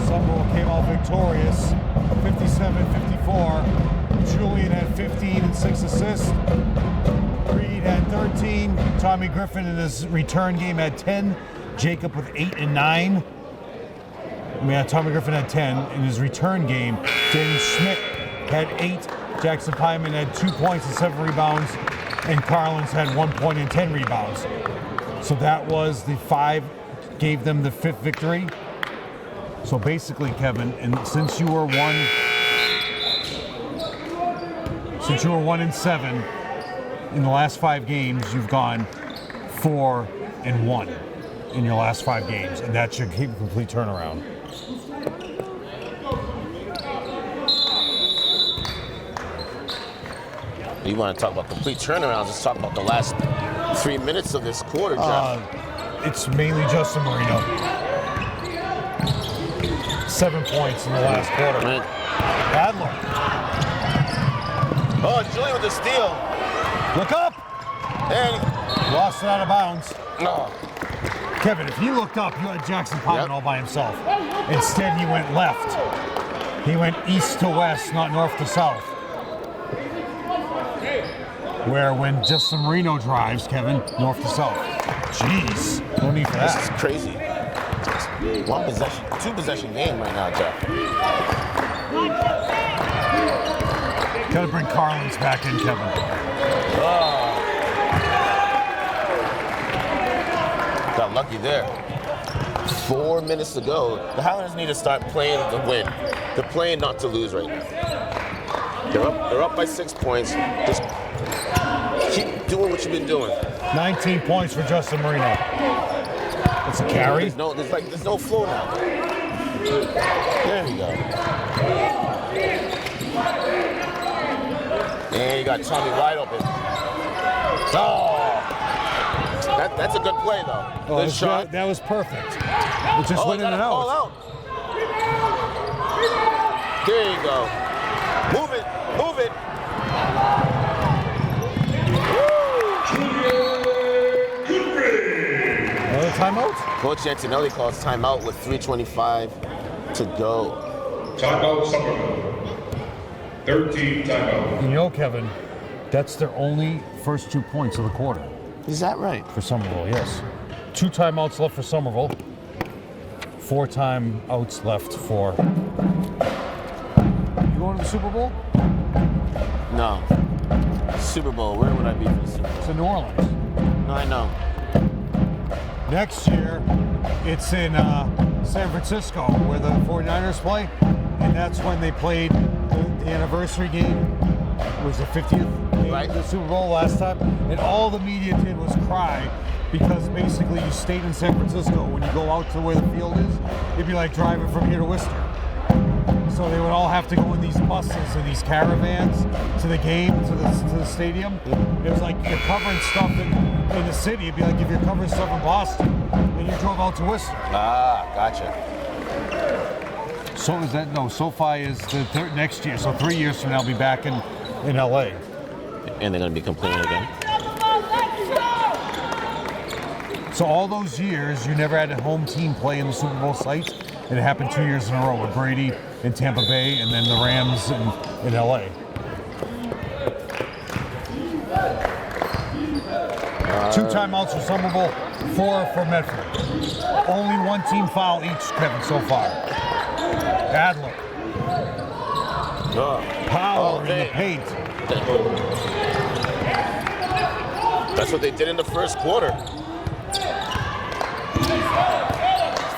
Somerville came out victorious, 57-54. Julian had 15 and 6 assists. Reed had 13. Tommy Griffin in his return game had 10. Jacob with 8 and 9. Tommy Griffin had 10 in his return game. Danny Schmidt had 8. Jackson Pyman had 2 points and 7 rebounds. and Carlins had 1 point and 10 rebounds. So that was the 5, gave them the 5th victory. So basically, Kevin, and since you were 1-7 in the last 5 games, you've gone 4-1 in your last 5 games, and that's your complete turnaround. You want to talk about complete turnarounds? Let's talk about the last 3 minutes of this quarter, Jeff. It's mainly Justin Marino. 7 points in the last quarter. Man. Adler. Oh, Julian with the steal. Look up! And Lost it out of bounds. no. Kevin, if he looked up, you had Jackson Pine all by himself. Instead, he went left. He went east to west, not north to south. Where when Justin Marino drives, Kevin, north to south. Jeez, no need for This that. is crazy. 1 possession, 2 possession game right now, Jeff. Gotta bring Carlins back in, Kevin. Got lucky there. 4 minutes to go. The Highlanders need to start playing to win. They're playing not to lose right now. They're up by 6 points. Just keep doing what you've been doing. 19 points for Justin Marino. It's a carry. There's no flow now. There we go. And you got Tommy wide open. Oh, that's a good play though. Good shot. That was perfect. It just went in and All out. out. There you go. Move it. Move it. Another timeout? Coach Antonelli calls timeout with 3:25 to go. Timeout, Somerville. 13 timeout. You know, Kevin, that's their only first 2 points of the quarter Is that right? for Somerville, yes. 2 timeouts left for Somerville. 4 timeouts left for... You going to the Super Bowl? No. Super Bowl. Where would I be for the Super Bowl? To New Orleans. No, I know. Next year, it's in San Francisco where the 49ers play, and that's when they played the anniversary game. It was the 50th game of the Super Bowl last time, and all the media did was cry because basically you stayed in San Francisco. When you go out to where the field is, it'd be like driving from here to Worcester. So they would all have to go in these buses or these caravans to the game, to the stadium. It was like you're covering stuff in the city. It'd be like if you're covering stuff in Boston and you drove out to Worcester. Ah, gotcha. So is that, no, SoFi is the next year. So 3 years from now, I'll be back in LA. And they're going to be complaining again. So all those years, you never had a home team play in the Super Bowl site. And it happened 2 years in a row with Brady in Tampa Bay and then the Rams in LA. Two timeouts for Somerville, 4 for Medford. Only 1 team foul each, Kevin, so far. Adler. Power in the paint. That's what they did in the first quarter.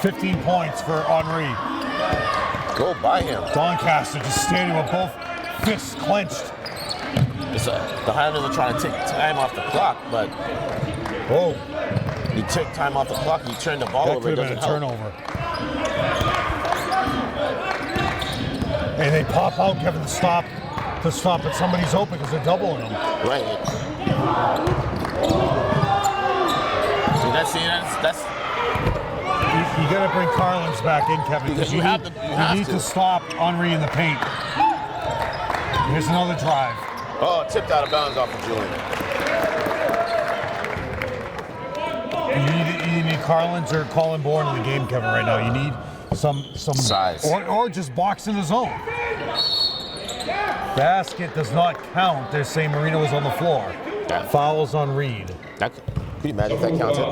15 points for Henri. Go by him. Doncaster just standing with both fists clenched. The Highlanders are trying to take time off the clock, but Whoa. you take time off the clock, you turn the ball That over, it could have been doesn't a help. turnover. And they pop out, Kevin, to stop it. Somebody's open because they're doubling them. Right. See, that's You got to bring Carlins back in, Kevin, Because you you have need to. to stop Henri in the paint. Here's another drive. Oh, tipped out of bounds off of Julian. You need Carlins or Colin Bourne in the game, Kevin, right now. You need some size. Or just box in the zone. Basket does not count. They're saying Marino was on the floor. Yeah. Fouls on Reed. Could you imagine if that counted?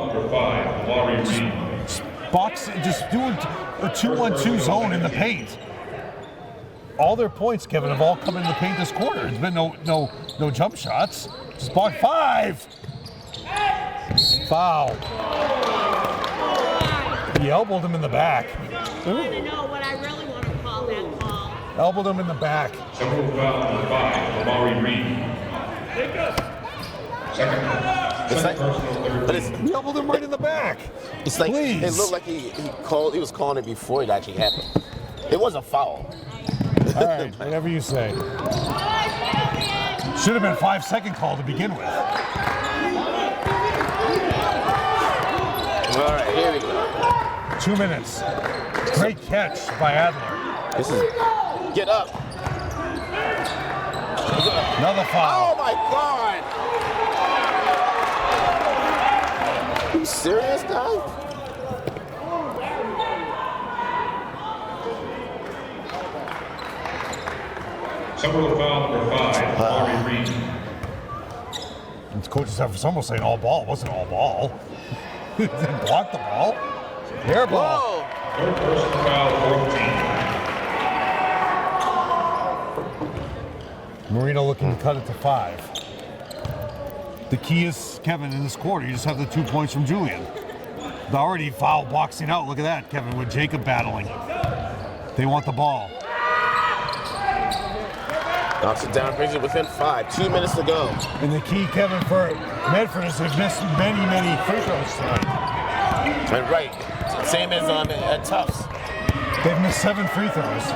Box, just do a 2-1-2 zone in the paint. all their points, Kevin, have all come in the paint this quarter. It's been no jump shots. Just blocked 5. Foul. He elbowed him in the back. I want to know what I really want to call that call. Elbowed him in the back. Somerville foul number 5, Amari Reed. Second personal, But it's, He elbowed him right in the back. it's like Please. it looked like he was calling it before it actually happened. It was a foul. All right, whatever you say. Should have been 5-second call to begin with. All right, here we go. 2 minutes. Great catch by Adler. This is get up. Another foul. Oh my God! You serious, guy? Somerville foul number 5, Amari Reed. And coaches have some saying all ball. It wasn't all ball. Didn't block the ball. Air ball. Whoa! Third personal foul, 14. Marino looking to cut it to 5. The key is, Kevin, in this quarter, you just have the 2 points from Julian. They already foul boxing out. Look at that, Kevin, with Jacob battling. They want the ball. Knocks it down, brings it within 5. 2 minutes to go. And the key, Kevin, for Medford is they've missed many free throws tonight. And right, same as at Tufts. They've missed 7 free throws.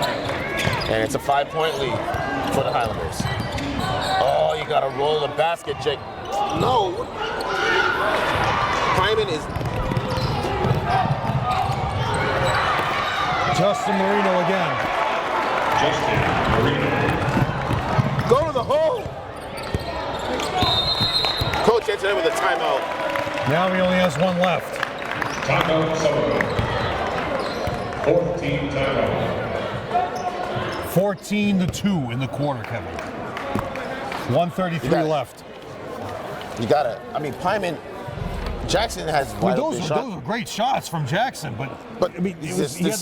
And it's a 5-point lead for the Highlanders. Oh, you got to roll the basket, Jake. No. Hyman is. Justin Marino again. Justin Marino. Go to the hole. Coach answered it with a timeout. Now he only has 1 left. Timeout, Somerville. 14 timeout. 14-2 in the quarter, Kevin. 1:33 left. You got to. I mean, Pyman. Jackson has Well, wide those open shot. are great shots from Jackson, but I mean, he's he's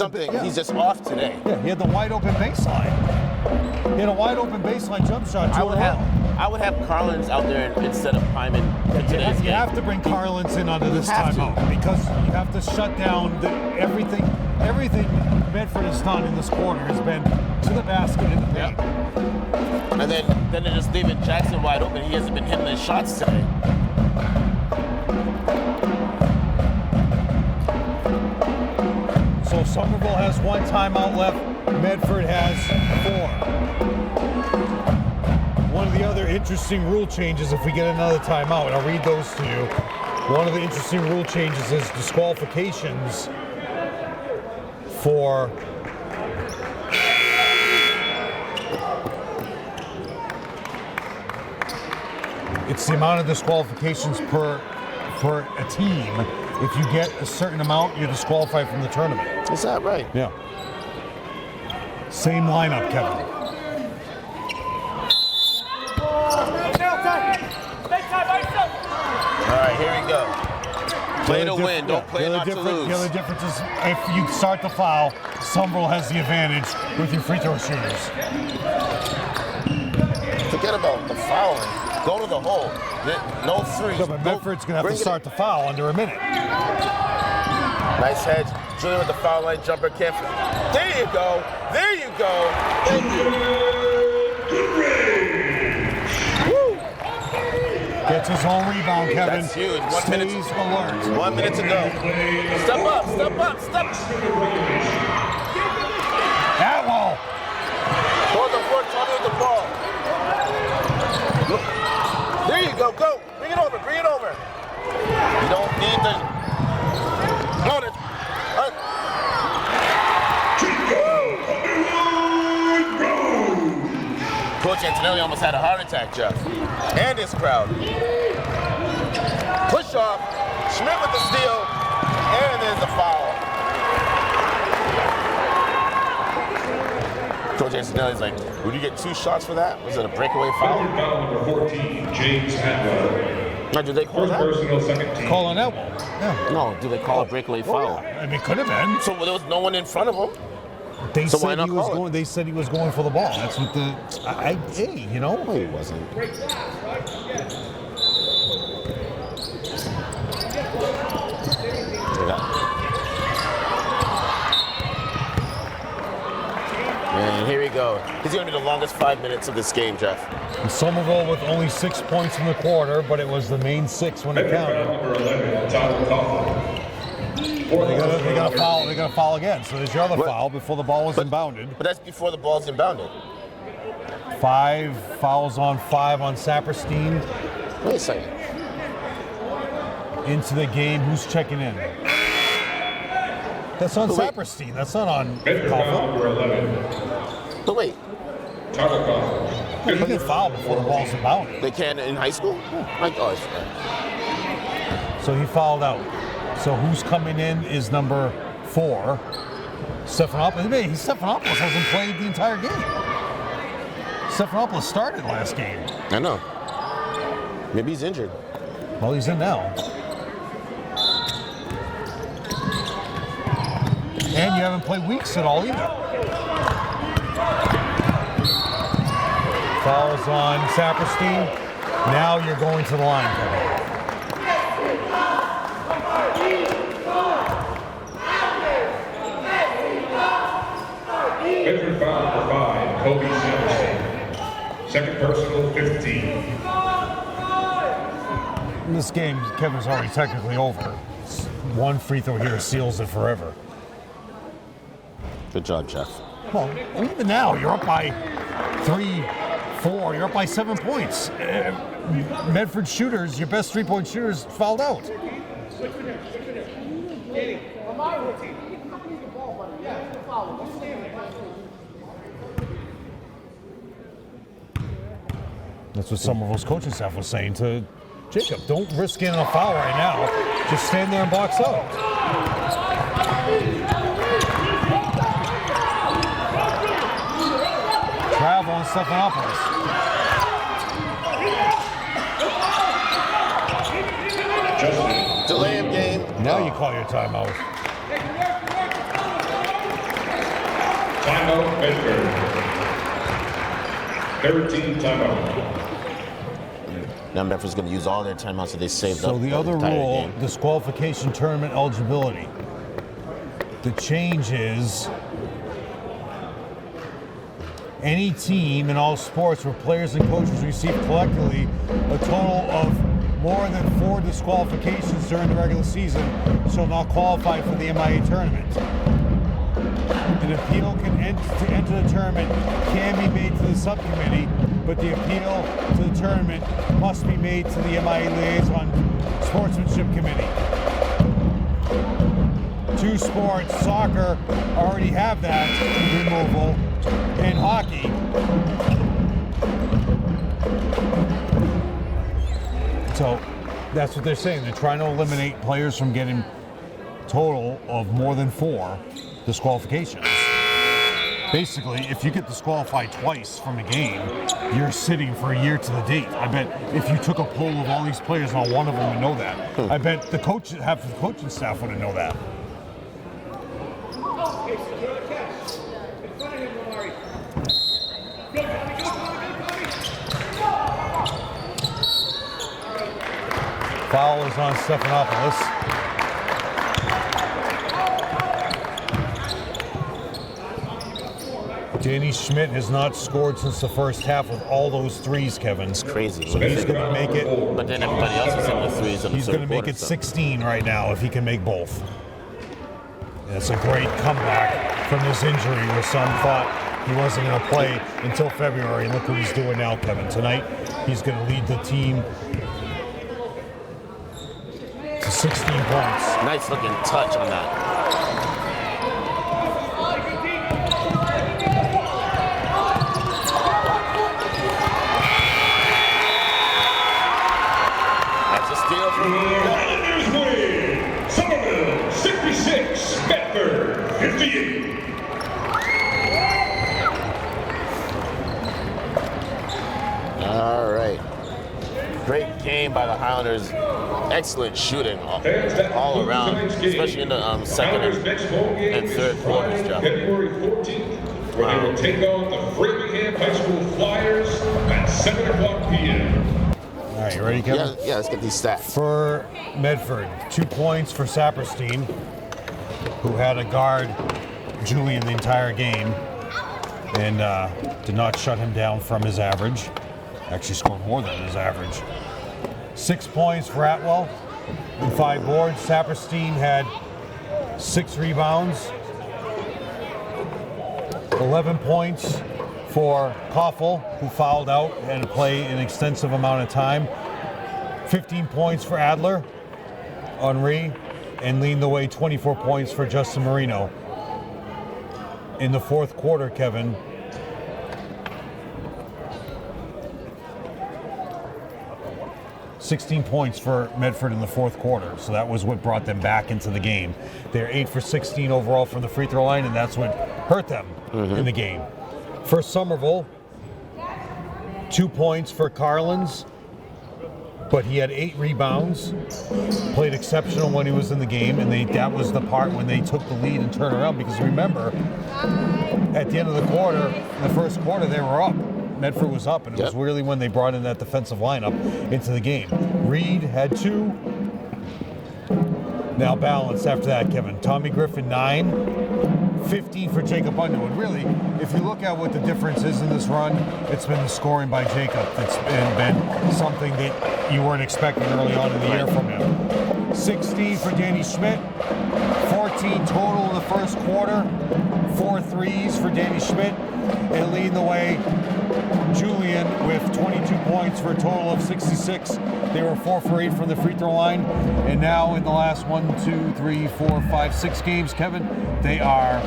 just off today. Yeah, he had the wide open baseline. He had a wide open baseline jump shot. I would have Carlins out there instead of Pyman in today's You game. have to bring Carlins in under this You have to. timeout because you have to shut down everything. Everything Medford has done in this quarter has been to the basket in the paint. And then they just leaving Jackson wide open. He hasn't been hitting his shots today. So Somerville has 1 timeout left. Medford has 4. One of the other interesting rule changes, if we get another timeout, and I'll read those to you. One of the interesting rule changes is disqualifications for it's the amount of disqualifications per a team. If you get a certain amount, you're disqualified from the tournament. Is that right? Yeah. Same lineup, Kevin. All right, here we go. Play to win, don't play not to lose. The other difference is if you start the foul, Somerville has the advantage with your free throw shooters. Forget about the fouling. Go to the hole. No threes. So, but Medford's going to have to start the foul under a minute. Nice hedge. Julian with the foul line jumper. Can't. There you go. There you go. Thank you. Woo. Gets his own rebound, Kevin. That's huge. 1 Stays minute. alert. 1 minute to go. Step up. Step up. Step. Atwell. Go on the floor. Tommy with the ball. There you go. Go. Bring it over. Bring it over. You don't need the. Oh, that's. Coach Antonelli almost had a heart attack, Jeff. And his crowd. Push off. Schmidt with the steal. And there's the foul. Coach Antonelli's like, would you get 2 shots for that? Was it a breakaway foul? Foul number 14, James Atwell. No, did they call First that? personal, second team. Calling Atwell. Yeah. No, do they call a breakaway foul? I mean, it could have been. So there was no one in front of him. They So why said not he was call it? going. They said he was going for the ball. That's what the. Hey, you know. No, he wasn't. And here we go. He's going to be the longest 5 minutes of this game, Jeff. And Somerville with only 6 points in the quarter, but it was the main 6 when it counted. They got a foul. They got a foul again. So there's your other foul before the ball was inbounded. But that's before the ball's inbounded. 5 fouls on 5 on Saperstein. Wait a second. Into the game. Who's checking in? That's on Saperstein. That's not on Coughlin. But wait, You can foul before the ball's inbounded. they can in high school? Like, oh, So he fouled out. So who's coming in is number 4, Stephanopoulos. Stephanopoulos hasn't played the entire game. Stephanopoulos started last game. I know. Maybe he's injured. Well, he's in now. And you haven't played weeks at all either. Fouls on Saperstein. Now you're going to the line, Kevin. Medford foul for 5, Kobe Saperstein. Second personal, 15. In this game, Kevin's already technically over. One free throw here seals it forever. Good job, Jeff. Well, and even now, you're up by 3, 4. You're up by 7 points. Medford shooters, your best 3-point shooters, fouled out. That's what Somerville's coaching staff was saying to Jacob. Don't risk getting a foul right now. Just stand there and box out. Travel on Stephanopoulos. Delay of game. Now you call your timeout. Timeout, Medford. 13 timeout. Now Medford's going to use all their timeouts that they saved up. So the other entire rule, game. disqualification tournament eligibility. The change is any team in all sports where players and coaches receive collectively a total of more than 4 disqualifications during the regular season shall not qualify for the MIA tournament. An appeal to enter the tournament can be made to the subcommittee, but the appeal to the tournament must be made to the MIA Liaison Sportsmanship Committee. 2 sports, soccer, already have that removal, and hockey. So that's what they're saying. They're trying to eliminate players from getting total of more than 4 disqualifications. Basically, if you get disqualified twice from a game, you're sitting for a year to the date. I bet if you took a poll of all these players, not one of them would know that. I bet the half the coaching staff wouldn't know that. Foul is on Stephanopoulos. Danny Schmidt has not scored since the first half with all those threes, Kevin. It's crazy. So he's going to make it. But then everybody else is in the threes in the He's third going to make quarter, it 16 right now if he can make both. And it's a great comeback from this injury where some thought he wasn't going to play until February. Look what he's doing now, Kevin. Tonight, he's going to lead the team to 16 points. Nice looking touch on that. That's a steal from Highlanders win. Somerville 66, Medford 58. All right. Great game by the Highlanders. Excellent shooting all around, especially in the second and third quarters, Jeff. February 14th, where they will take on the Framingham High School Flyers at 7 o'clock p.m. All right, you ready, Kevin? Yeah, let's get these stats. For Medford, 2 points for Saperstein, who had to guard Julian the entire game and did not shut him down from his average. Actually scored more than his average. 6 points for Atwell and 5 boards. Saperstein had 6 rebounds. 11 points for Koffel, who fouled out and had to play an extensive amount of time. 15 points for Adler, Henri, and leading the way 24 points for Justin Marino. In the fourth quarter, Kevin, $16 points for Medford in the fourth quarter, so that was what brought them back into the game. They're 8 for 16 overall from the free throw line, and that's what hurt them in the game. For Somerville, 2 points for Carlins, but he had 8 rebounds, played exceptional when he was in the game, and that was the part when they took the lead and turned around, because remember, at the end of the quarter, in the first quarter, they were up. Medford was up, and it was really when they brought in that defensive lineup into the game. Reed had 2. Now balanced after that, Kevin. Tommy Griffin, 9. 15 for Jacob Underwood. Really, if you look at what the difference is in this run, it's been the scoring by Jacob. It's been something that you weren't expecting early on in the year from him. 16 for Danny Schmidt. 14 total in the first quarter. 4 threes for Danny Schmidt. And leading the way, Julian with 22 points for a total of 66. They were 4 for 8 from the free throw line. And now in the last 6 games, Kevin, they are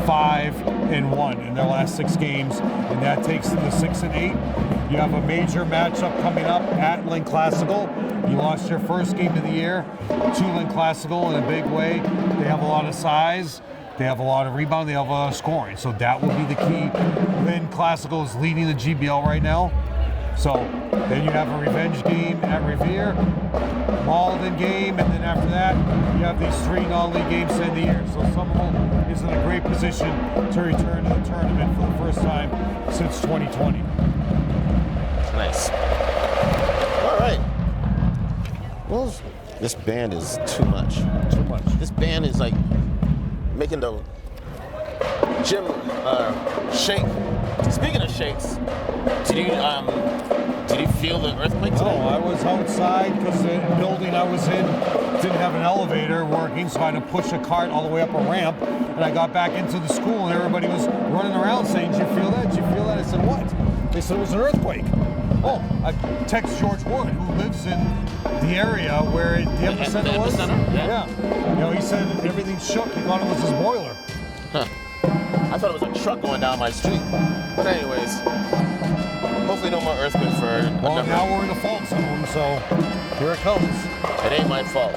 5-1 in their last 6 games. And that takes them to 6-8. You have a major matchup coming up at Lynn Classical. You lost your first game of the year to Lynn Classical in a big way. They have a lot of size. They have a lot of rebound. They have a lot of scoring. So that will be the key. Lynn Classical is leading the GBL right now. So then you have a revenge game at Revere, Malden game, and then after that, you have these 3 non-league games to end the year. So Somerville is in a great position to return to the tournament for the first time since 2020. Nice. All right. Well, this band is too much. Too much. This band is like making the gym shake. Speaking of shakes, did you feel the earthquake today? No, I was outside because the building I was in didn't have an elevator working, so I had to push a cart all the way up a ramp. And I got back into the school, and everybody was running around saying, "Did you feel that? Did you feel that?" I said, "What?" They said it was an earthquake. Oh, I text George Wood, who lives in the area where the epicenter was. Yeah. You know, he said everything shook. He thought it was his boiler. Huh. I thought it was a truck going down my street. But anyways, hopefully no more earthquakes for Well, now we're in the fault zone, so here it comes. It ain't my fault.